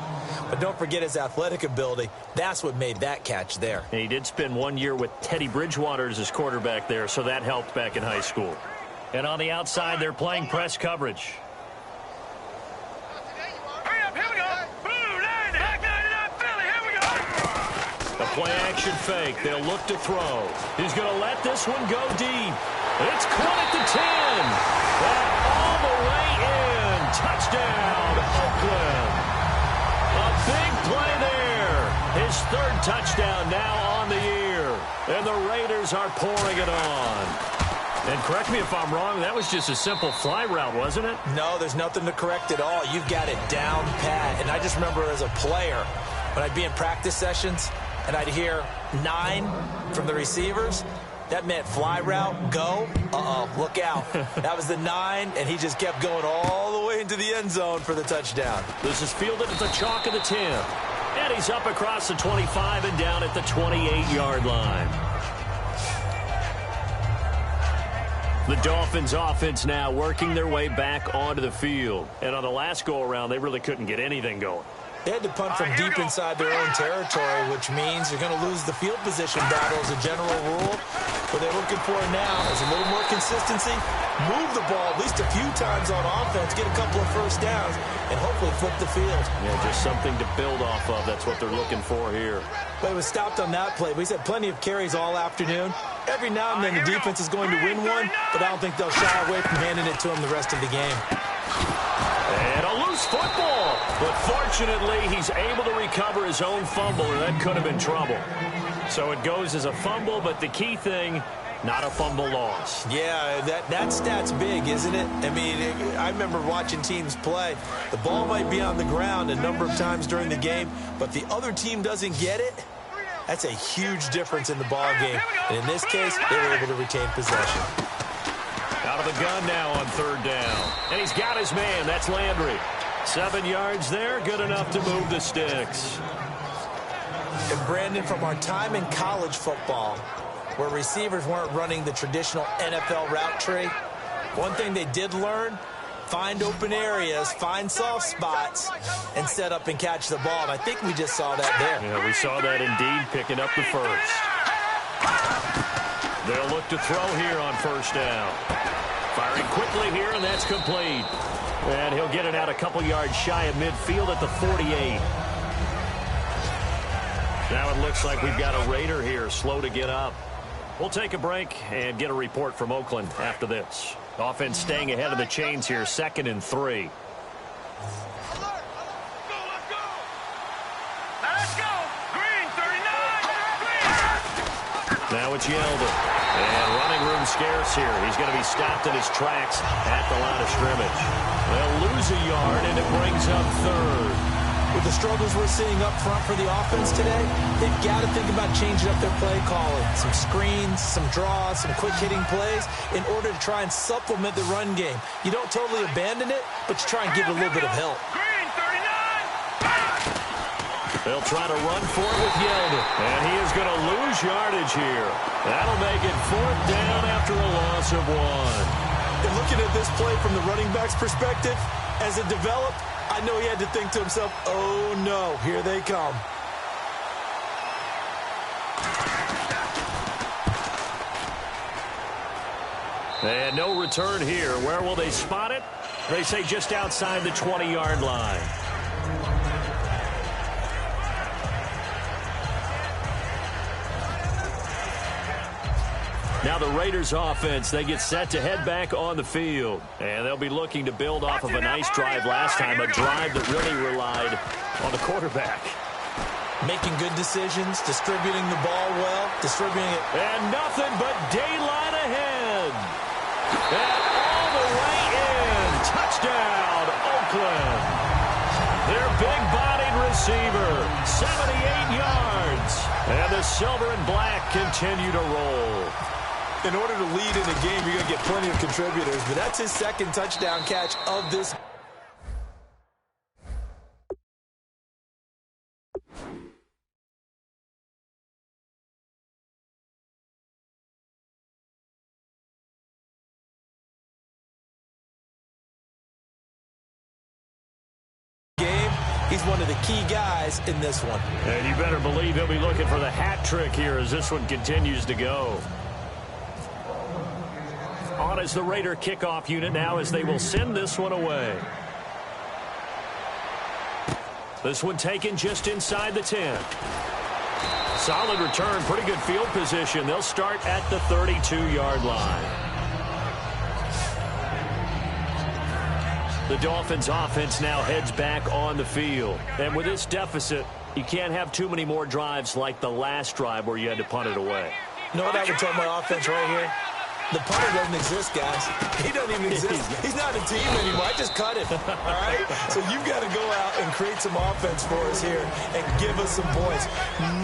But don't forget his athletic ability. That's what made that catch there. And he did spend 1 year with Teddy Bridgewater as his quarterback there, so that helped back in high school. And on the outside, they're playing press coverage. Hurry up, here we go. Blue 90. Back 99 Philly, here we go. A play action fake. They'll look to throw. He's going to let this one go deep. It's caught at the 10. And all the way in. Touchdown, Oakland. A big play there. His 3rd touchdown now on the year. And the Raiders are pouring it on. And correct me if I'm wrong, that was just a simple fly route, wasn't it? No, there's nothing to correct at all. You've got it down pat. And I just remember as a player, when I'd be in practice sessions and I'd hear 9 from the receivers, that meant fly route, go, look out. That was the 9, and he just kept going all the way into the end zone for the touchdown. This is fielded at the chalk of the 10. And he's up across the 25 and down at the 28-yard line. The Dolphins offense now working their way back onto the field. And on the last go-around, they really couldn't get anything going. They had to punt from deep inside their own territory, which means you're going to lose the field position battle as a general rule. What they're looking for now is a little more consistency, move the ball at least a few times on offense, get a couple of first downs, and hopefully flip the field. Yeah, just something to build off of. That's what they're looking for here. But it was stopped on that play. He's had plenty of carries all afternoon. Every now and then the defense is going to win one, but I don't think they'll shy away from handing it to him the rest of the game. And a loose football. But fortunately, he's able to recover his own fumble, or that could have been trouble. So it goes as a fumble, but the key thing, not a fumble loss. Yeah, that stat's big, isn't it? I mean, I remember watching teams play. The ball might be on the ground a number of times during the game, but the other team doesn't get it. That's a huge difference in the ball game. And in this case, they were able to retain possession. Out of the gun now on third down. And he's got his man. That's Landry. 7 yards there. Good enough to move the sticks. And Brandon, from our time in college football, where receivers weren't running the traditional NFL route tree, one thing they did learn, find open areas, find soft spots, and set up and catch the ball. And I think we just saw that there. Yeah, we saw that indeed, picking up the first. They'll look to throw here on first down. Firing quickly here, and that's complete. And he'll get it out a couple yards shy of midfield at the 48. Now it looks like we've got a Raider here, slow to get up. We'll take a break and get a report from Oakland after this. Offense staying ahead of the chains here, 2nd and 3. Now it's Yeldon. And running room scarce here. He's going to be stopped in his tracks at the line of scrimmage. They'll lose a yard, and it brings up third. With the struggles we're seeing up front for the offense today, they've got to think about changing up their play calling. Some screens, some draws, some quick-hitting plays in order to try and supplement the run game. You don't totally abandon it, but you try and give it a little bit of help. They'll try to run for it with Yeldon. And he is going to lose yardage here. That'll make it 4th down after a loss of 1. And looking at this play from the running back's perspective, as it developed, I know he had to think to himself, oh no, here they come. And no return here. Where will they spot it? They say just outside the 20-yard line. Now the Raiders offense, they get set to head back on the field. And they'll be looking to build off of a nice drive last time, a drive that really relied on the quarterback. Making good decisions, distributing the ball well, distributing it. And nothing but daylight ahead. And all the way in. Touchdown, Oakland. Their big-bodied receiver, 78 yards. And the silver and black continue to roll. In order to lead in a game, you're going to get plenty of contributors, but that's his 2nd touchdown catch of this. He's one of the key guys in this one. And you better believe he'll be looking for the hat trick here as this one continues to go. On as the Raider kickoff unit now as they will send this one away. This one taken just inside the 10. Solid return, pretty good field position. They'll start at the 32-yard line. The Dolphins offense now heads back on the field. And with this deficit, you can't have too many more drives like the last drive where you had to punt it away. You know what I would tell my offense right here? The punter doesn't exist, guys. He doesn't even exist. He's not a team anymore. I just cut him. All right? So you've got to go out and create some offense for us here and give us some points.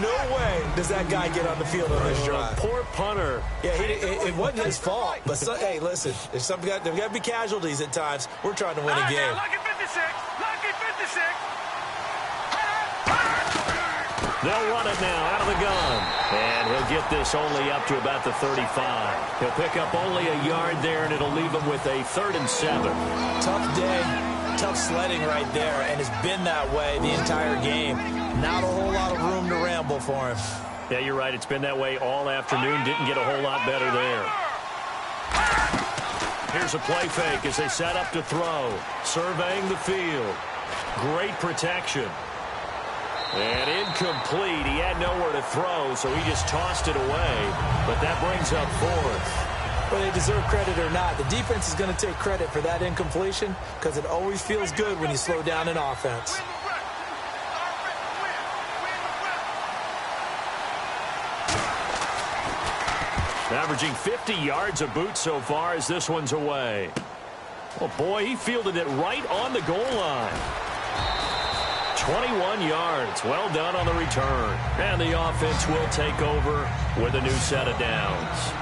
No way does that guy get on the field on this drive. Poor punter. Yeah, it wasn't his fault. But, hey, listen, there's got to be casualties at times. We're trying to win a game. Lucky 56. Lucky 56. They'll run it now out of the gun. And he'll get this only up to about the 35. He'll pick up only a yard there, and it'll leave him with a 3rd and 7. Tough day, tough sledding right there, and it's been that way the entire game. Not a whole lot of room to ramble for him. Yeah, you're right. It's been that way all afternoon. Didn't get a whole lot better there. Here's a play fake as they set up to throw. Surveying the field. Great protection. And incomplete. He had nowhere to throw, so he just tossed it away. But that brings up 4th. Whether they deserve credit or not, the defense is going to take credit for that incompletion because it always feels good when you slow down an offense. Averaging 50 yards a boot so far as this one's away. Oh, boy, he fielded it right on the goal line. 21 yards. Well done on the return. And the offense will take over with a new set of downs.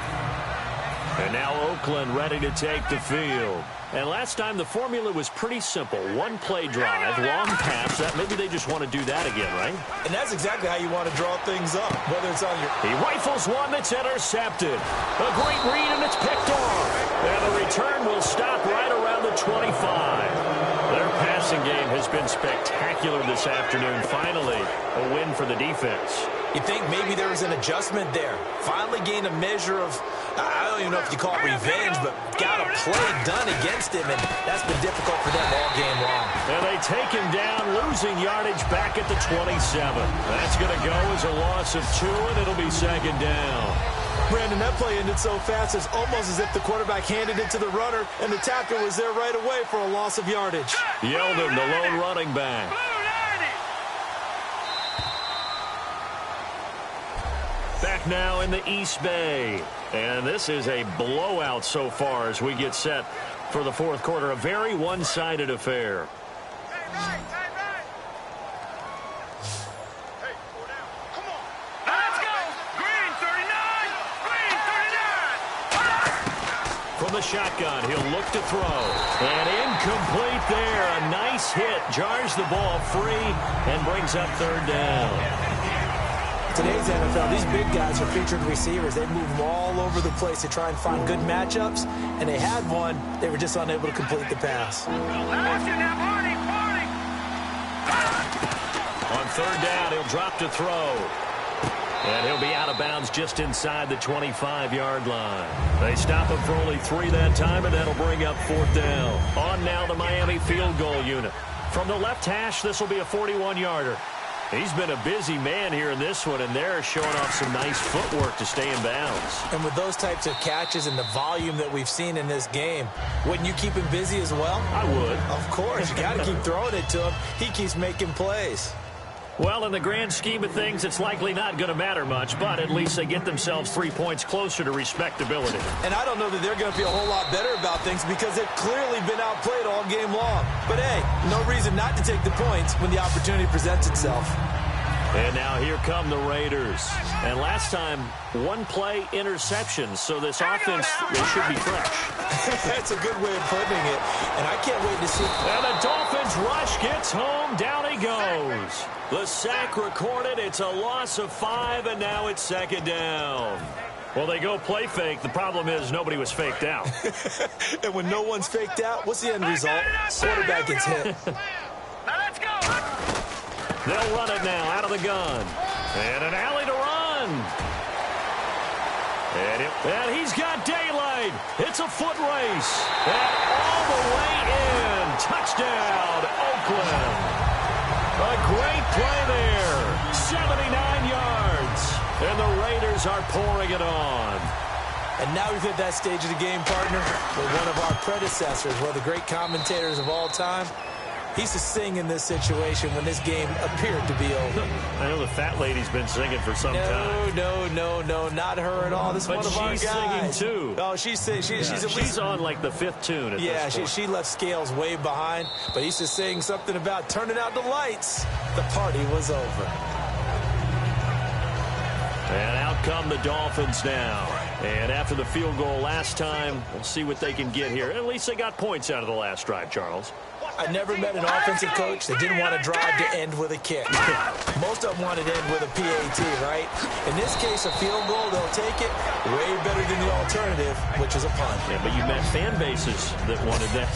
And now Oakland ready to take the field. And last time the formula was pretty simple. One play drive, long pass. That maybe they just want to do that again, right? And that's exactly how you want to draw things up, whether it's on your... He rifles one that's intercepted. A great read, and it's picked off. And the return will stop right around the 25. Their passing game has been spectacular this afternoon. Finally, a win for the defense. You think maybe there was an adjustment there. Finally gained a measure of, I don't even know if you call it revenge, but got a play done against him, and that's been difficult for them all game long. And they take him down, losing yardage back at the 27. That's going to go as a loss of 2, and it'll be 2nd down. Brandon, that play ended so fast, it's almost as if the quarterback handed it to the runner, and the tackle was there right away for a loss of yardage. Yeldon, the lone running back. Back now in the East Bay. And this is a blowout so far as we get set for the 4th quarter. A very one-sided affair. From the shotgun, he'll look to throw. And incomplete there. A nice hit. Jars the ball free and brings up 3rd down. Today's NFL, these big guys are featured receivers. They move them all over the place to try and find good matchups, and they had one. They were just unable to complete the pass. On 3rd down, he'll drop to throw. And he'll be out of bounds just inside the 25-yard line. They stop him for only 3 that time, and that'll bring up 4th down. On now the Miami field goal unit. From the left hash, this will be a 41-yarder. He's been a busy man here in this one, and they're showing off some nice footwork to stay in bounds. And with those types of catches and the volume that we've seen in this game, wouldn't you keep him busy as well? I would. Of course. You got to keep throwing it to him. He keeps making plays. Well, in the grand scheme of things, it's likely not going to matter much, but at least they get themselves 3 points closer to respectability. And I don't know that they're going to feel a whole lot better about things because they've clearly been outplayed all game long. But, hey, no reason not to take the points when the opportunity presents itself. And now here come the Raiders. And last time, one play interception, so this offense, they should be fresh. That's a good way of putting it. And I can't wait to see. And the Dolphins rush gets home. Down he goes. The sack recorded. It's a loss of 5, and now it's 2nd down. Well, they go play fake. The problem is nobody was faked out. And when no one's faked out, what's the end result? Quarterback gets hit. Let's go. They'll run it now out of the gun. And an alley to run. And he's got daylight. It's a foot race. And all the way in. Touchdown, Oakland. A great play there. 79 yards. And the Raiders are pouring it on. And now we've hit that stage of the game, partner, where one of our predecessors, one of the great commentators of all time, he used to sing in this situation when this game appeared to be over. I know the fat lady's been singing for some time. No, not her at all. This is one of our guys. But she's singing, too. Oh, she's on, like, the 5th tune at this point. She left Scales way behind, but he used to sing something about turning out the lights. The party was over. And out come the Dolphins now. And after the field goal last time, we'll see what they can get here. At least they got points out of the last drive, Charles. I never met an offensive coach that didn't want to drive to end with a kick. Most of them wanted to end with a PAT, right? In this case, a field goal, they'll take it way better than the alternative, which is a punt. Yeah, but you met fan bases that wanted that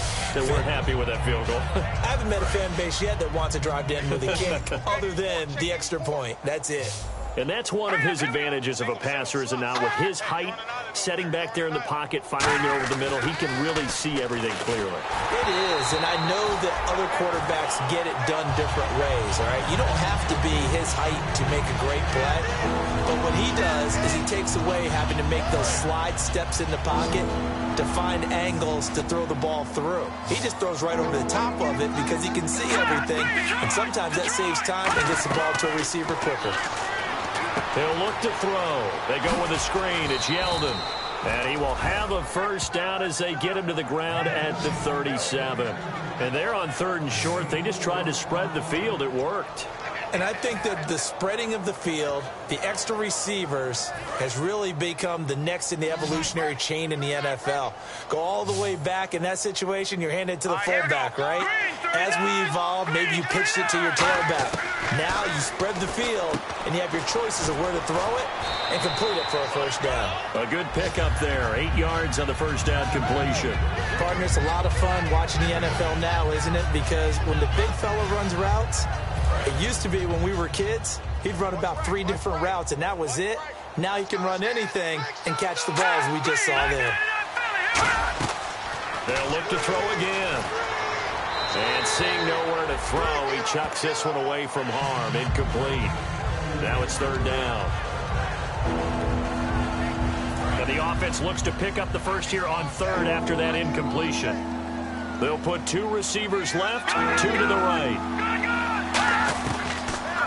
weren't happy with that field goal. I haven't met a fan base yet that wants to drive to end with a kick other than the extra point. That's it. And that's one of his advantages of a passer, is now with his height, setting back there in the pocket, firing it over the middle, he can really see everything clearly. It is, and I know that other quarterbacks get it done different ways, all right? You don't have to be his height to make a great play, but what he does is he takes away having to make those slide steps in the pocket to find angles to throw the ball through. He just throws right over the top of it because he can see everything, and sometimes that saves time and gets the ball to a receiver quicker. He'll look to throw. They go with a screen. It's Yeldon. And he will have a first down as they get him to the ground at the 37. And they're on 3rd and short. They just tried to spread the field. It worked. And I think that the spreading of the field, the extra receivers, has really become the next in the evolutionary chain in the NFL. Go all the way back in that situation, you're handed to the fullback, right? As we evolve, maybe you pitched it to your tailback. Now you spread the field, and you have your choices of where to throw it and complete it for a first down. A good pickup there. 8 yards on the first down completion. Partner, it's a lot of fun watching the NFL now, isn't it? Because when the big fella runs routes, it used to be when we were kids, he'd run about 3 different routes, and that was it. Now he can run anything and catch the balls we just saw there. They'll look to throw again. And seeing nowhere to throw, he chucks this one away from harm. Incomplete. Now it's 3rd down. And the offense looks to pick up the first here on 3rd after that incompletion. They'll put 2 receivers left, 2 to the right.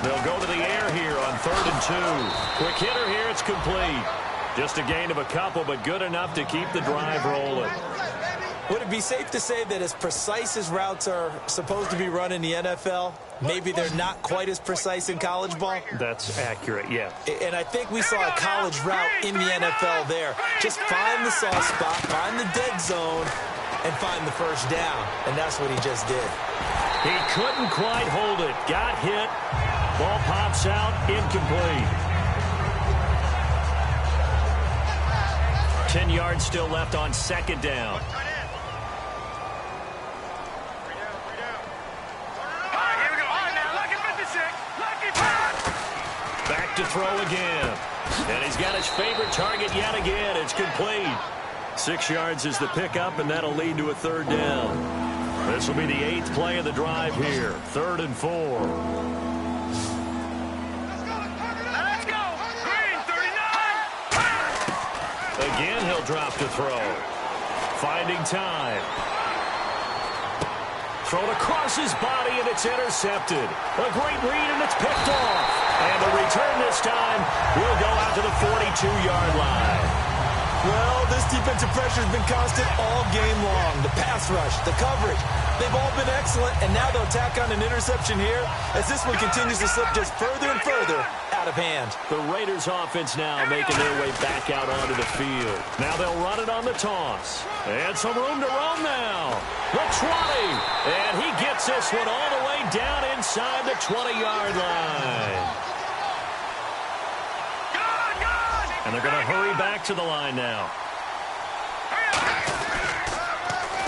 They'll go to the air here on 3rd and 2. Quick hitter here, it's complete. Just a gain of a couple, but good enough to keep the drive rolling. Would it be safe to say that as precise as routes are supposed to be run in the NFL, maybe they're not quite as precise in college ball? That's accurate, yeah. And I think we saw a college route in the NFL there. Just find the soft spot, find the dead zone, and find the first down. And that's what he just did. He couldn't quite hold it. Got hit. Ball pops out. Incomplete. 10 yards still left on 2nd down. Back to throw again. And he's got his favorite target yet again. It's complete. 6 yards is the pickup, and that'll lead to a 3rd down. This will be the 8th play of the drive here. 3rd and 4. Let's go. Green 39. Again, he'll drop to throw. Finding time. Thrown across his body, and it's intercepted. A great read, and it's picked off. And the return this time will go out to the 42-yard line. Well, this defensive pressure has been constant all game long. The pass rush, the coverage, they've all been excellent, and now they'll tack on an interception here as this one continues to slip just further and further out of hand. The Raiders offense now making their way back out onto the field. Now they'll run it on the toss. And some room to roam now. The 20. And he gets this one all the way down inside the 20-yard line. And they're going to hurry back to the line now.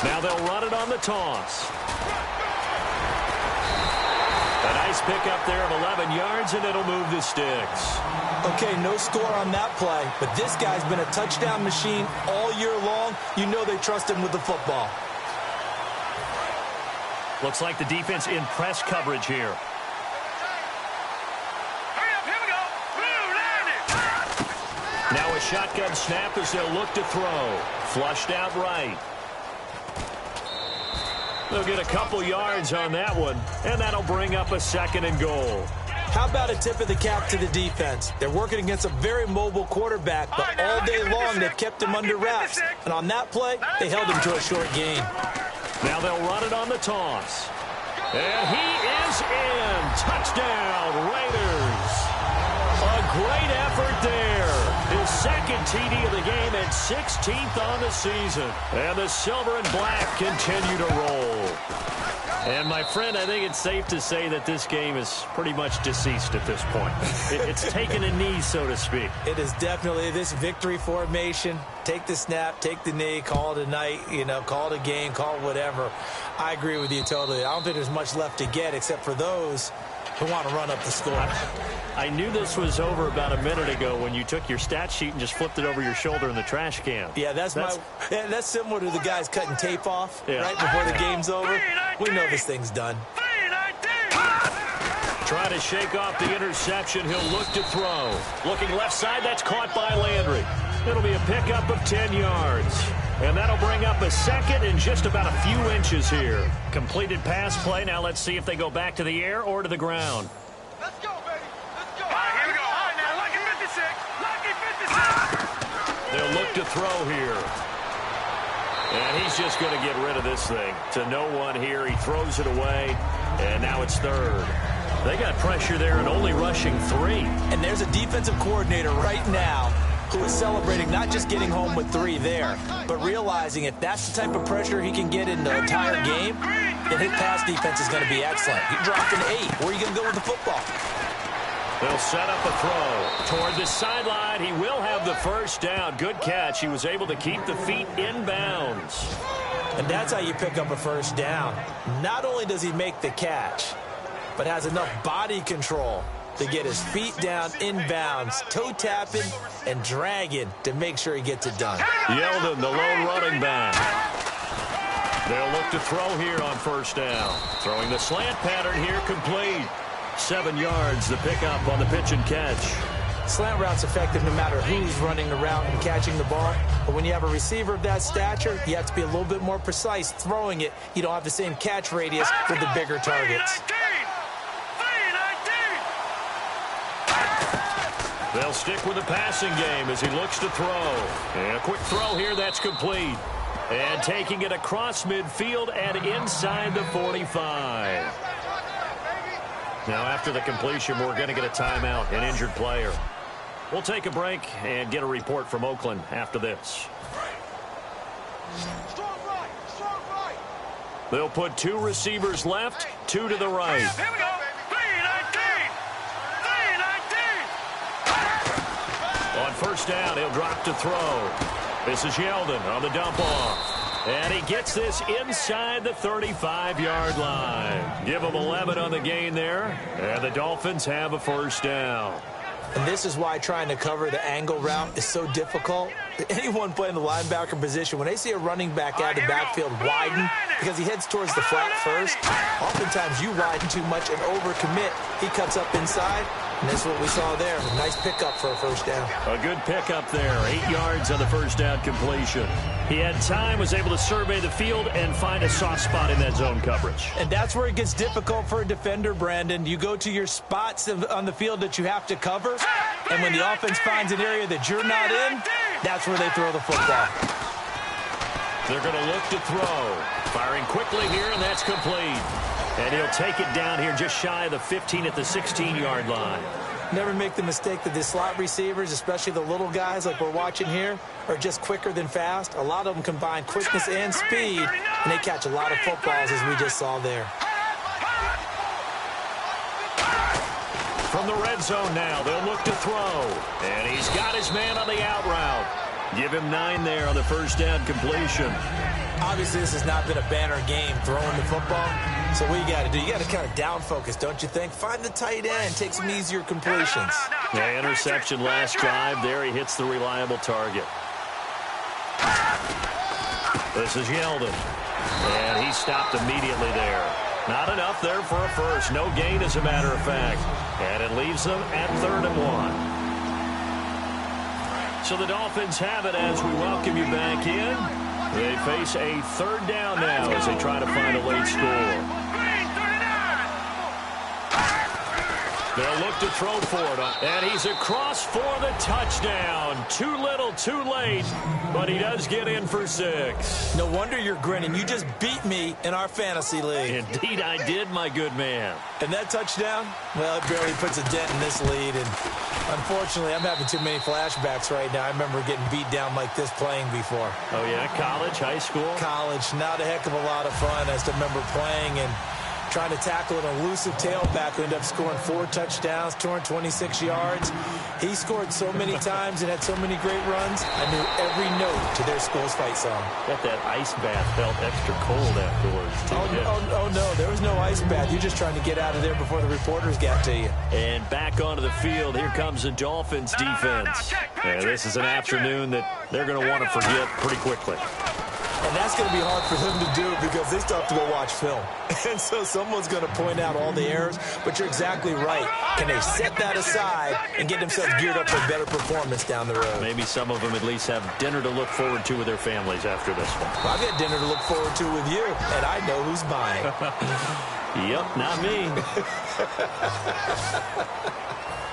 Now they'll run it on the toss. A nice pickup there of 11 yards, and it'll move the sticks. Okay, no score on that play, but this guy's been a touchdown machine all year long. You know they trust him with the football. Looks like the defense in press coverage here. Now a shotgun snap as they'll look to throw. Flushed out right. They'll get a couple yards on that one, and that'll bring up a 2nd and goal. How about a tip of the cap to the defense? They're working against a very mobile quarterback, but all day long they've kept him under wraps. And on that play, they held him to a short gain. Now they'll run it on the toss. And he is in. Touchdown, Raiders. A great effort there. His 2nd TD of the game and 16th on the season. And the silver and black continue to roll. And, my friend, I think it's safe to say that this game is pretty much deceased at this point. It's taken a knee, so to speak. It is definitely this victory formation. Take the snap, take the knee, call it a night, call it a game, call it whatever. I agree with you totally. I don't think there's much left to get except for those who want to run up the score. I knew this was over about a minute ago when you took your stat sheet and just flipped it over your shoulder in the trash can. Yeah, that's similar to the guys cutting tape off right before the game's over. We know this thing's done. Trying to shake off the interception. He'll look to throw. Looking left side, that's caught by Landry. It'll be a pickup of 10 yards. And that'll bring up a second in just about a few inches here. Completed pass play. Now let's see if they go back to the air or to the ground. Let's go, baby. Let's go. All right, here we go. All right, now, lucky 56. Lucky 56. They'll look to throw here. And he's just going to get rid of this thing. To no one here. He throws it away. And now it's third. They got pressure there and only rushing 3. And there's a defensive coordinator right now who is celebrating not just getting home with 3 there, but realizing if that's the type of pressure he can get in the entire game, then his pass defense is going to be excellent. He dropped an 8. Where are you going to go with the football? They'll set up a throw toward the sideline. He will have the first down. Good catch. He was able to keep the feet in bounds. And that's how you pick up a first down. Not only does he make the catch, but has enough body control to get his feet down in bounds, toe tapping and dragging to make sure he gets it done. Yeldon, the lone running back. They'll look to throw here on first down. Throwing the slant pattern here, complete. 7 yards, the pickup on the pitch and catch. Slant route's effective no matter who's running the route and catching the ball. But when you have a receiver of that stature, you have to be a little bit more precise throwing it. You don't have the same catch radius with the bigger targets. They'll stick with the passing game as he looks to throw. And a quick throw here, that's complete. And taking it across midfield and inside the 45. Now after the completion, we're going to get a timeout, an injured player. We'll take a break and get a report from Oakland after this. They'll put 2 receivers left, 2 to the right. Here we go. On first down, he'll drop to throw. This is Yeldon on the dump off. And he gets this inside the 35-yard line. Give him 11 on the gain there. And the Dolphins have a first down. And this is why trying to cover the angle route is so difficult. Anyone playing the linebacker position, when they see a running back out of the backfield widen because he heads towards the flat first, oftentimes you widen too much and overcommit. He cuts up inside, and that's what we saw there. A nice pickup for a first down. A good pickup there. 8 yards on the first down completion. He had time, was able to survey the field and find a soft spot in that zone coverage. And that's where it gets difficult for a defender, Brandon. You go to your spots on the field that you have to cover, and when the offense finds an area that you're not in, that's where they throw the football. They're going to look to throw. Firing quickly here, and that's complete. And he'll take it down here just shy of the 15 at the 16-yard line. Never make the mistake that the slot receivers, especially the little guys like we're watching here, are just quicker than fast. A lot of them combine quickness and speed, and they catch a lot of footballs, as we just saw there. From the red zone now, they'll look to throw. And he's got his man on the out route. Give him 9 there on the first down completion. Obviously, this has not been a banner game throwing the football. So what you got to do, you got to kind of down focus, don't you think? Find the tight end, take some easier completions. Yeah, interception last drive. There he hits the reliable target. This is Yeldon. And he stopped immediately there. Not enough there for a first. No gain, as a matter of fact. And it leaves them at 3rd and 1. So the Dolphins have it as we welcome you back in. They face a 3rd down now as they try to find a late score. They'll look to throw for it. And he's across for the touchdown. Too little, too late. But he does get in for 6. No wonder you're grinning. You just beat me in our fantasy league. Indeed I did, my good man. And that touchdown, well, it barely puts a dent in this lead. And unfortunately, I'm having too many flashbacks right now. I remember getting beat down like this playing before. Oh, yeah? College, high school? College. Not a heck of a lot of fun. I just remember playing and trying to tackle an elusive tailback who ended up scoring 4 touchdowns, 226 yards. He scored so many times and had so many great runs, I knew every note to their school's fight song. Bet that ice bath felt extra cold afterwards. Oh, no, there was no ice bath. You're just trying to get out of there before the reporters got to you. And back onto the field, here comes the Dolphins defense. And this is an afternoon that they're going to want to forget pretty quickly. And that's going to be hard for them to do because they still have to go watch film. And so someone's going to point out all the errors, but you're exactly right. Can they set that aside and get themselves geared up for better performance down the road? Maybe some of them at least have dinner to look forward to with their families after this one. Well, I've got dinner to look forward to with you, and I know who's buying. Yep, not me.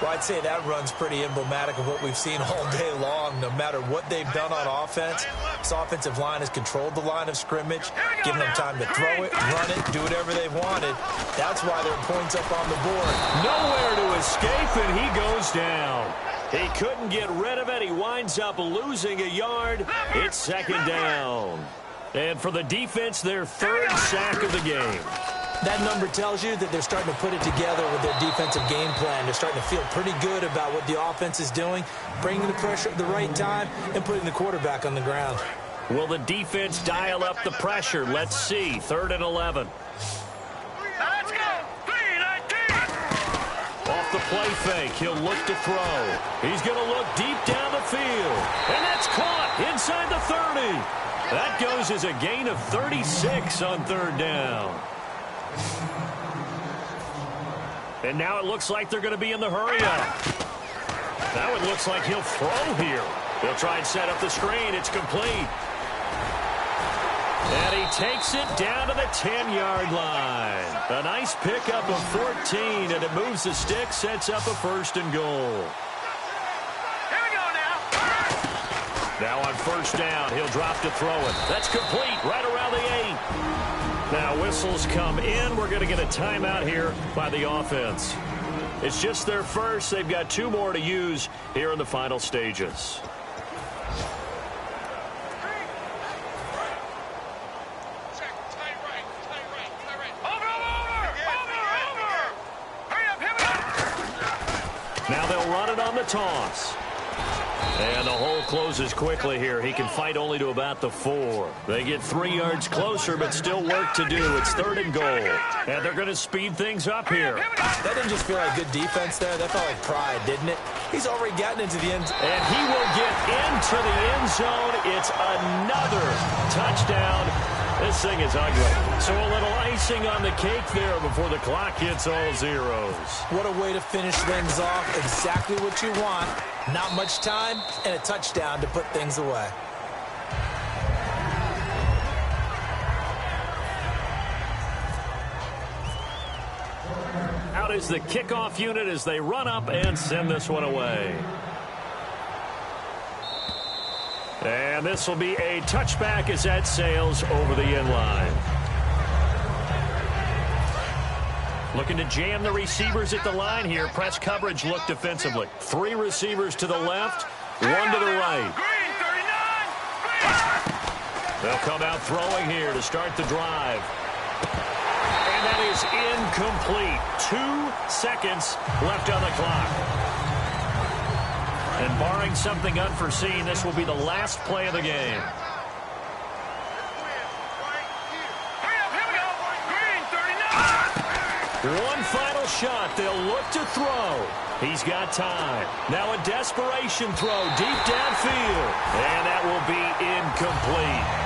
Well, I'd say that run's pretty emblematic of what we've seen all day long. No matter what they've done on offense, this offensive line has controlled the line of scrimmage, given them time to throw it, run it, do whatever they've wanted. That's why there are points up on the board. Nowhere to escape, and he goes down. He couldn't get rid of it. He winds up losing a yard. It's 2nd down. And for the defense, their 3rd sack of the game. That number tells you that they're starting to put it together with their defensive game plan. They're starting to feel pretty good about what the offense is doing, bringing the pressure at the right time, and putting the quarterback on the ground. Will the defense dial up the pressure? Let's see. 3rd and 11. Let's go. 3-19. Off the play fake, he'll look to throw. He's going to look deep down the field. And that's caught inside the 30. That goes as a gain of 36 on 3rd down. And now it looks like they're going to be in the hurry-up. Now it looks like he'll throw here. He'll try and set up the screen. It's complete. And he takes it down to the 10-yard line. A nice pickup of 14, and it moves the stick, sets up a 1st and goal. Here we go now. Now on 1st down, he'll drop to throw it. That's complete right around the 8. Now whistles come in. We're going to get a timeout here by the offense. It's just their first. They've got 2 more to use here in the final stages. Now they'll run it on the toss. And the hole closes quickly here. He can fight only to about the 4. They get 3 yards closer, but still work to do. It's 3rd and goal. And they're going to speed things up here. That didn't just feel like good defense there. That felt like pride, didn't it? He's already gotten into the end zone. And he will get into the end zone. It's another touchdown. This thing is ugly. So a little icing on the cake there before the clock hits all zeros. What a way to finish things off. Exactly what you want. Not much time and a touchdown to put things away. Out is the kickoff unit as they run up and send this one away. And this will be a touchback as that sails over the end line. Looking to jam the receivers at the line here. Press coverage look defensively. 3 receivers to the left, 1 to the right. Green 39. They'll come out throwing here to start the drive. And that is incomplete. 2 seconds left on the clock. And barring something unforeseen, this will be the last play of the game. One final shot. They'll look to throw. He's got time. Now a desperation throw deep downfield. And that will be incomplete.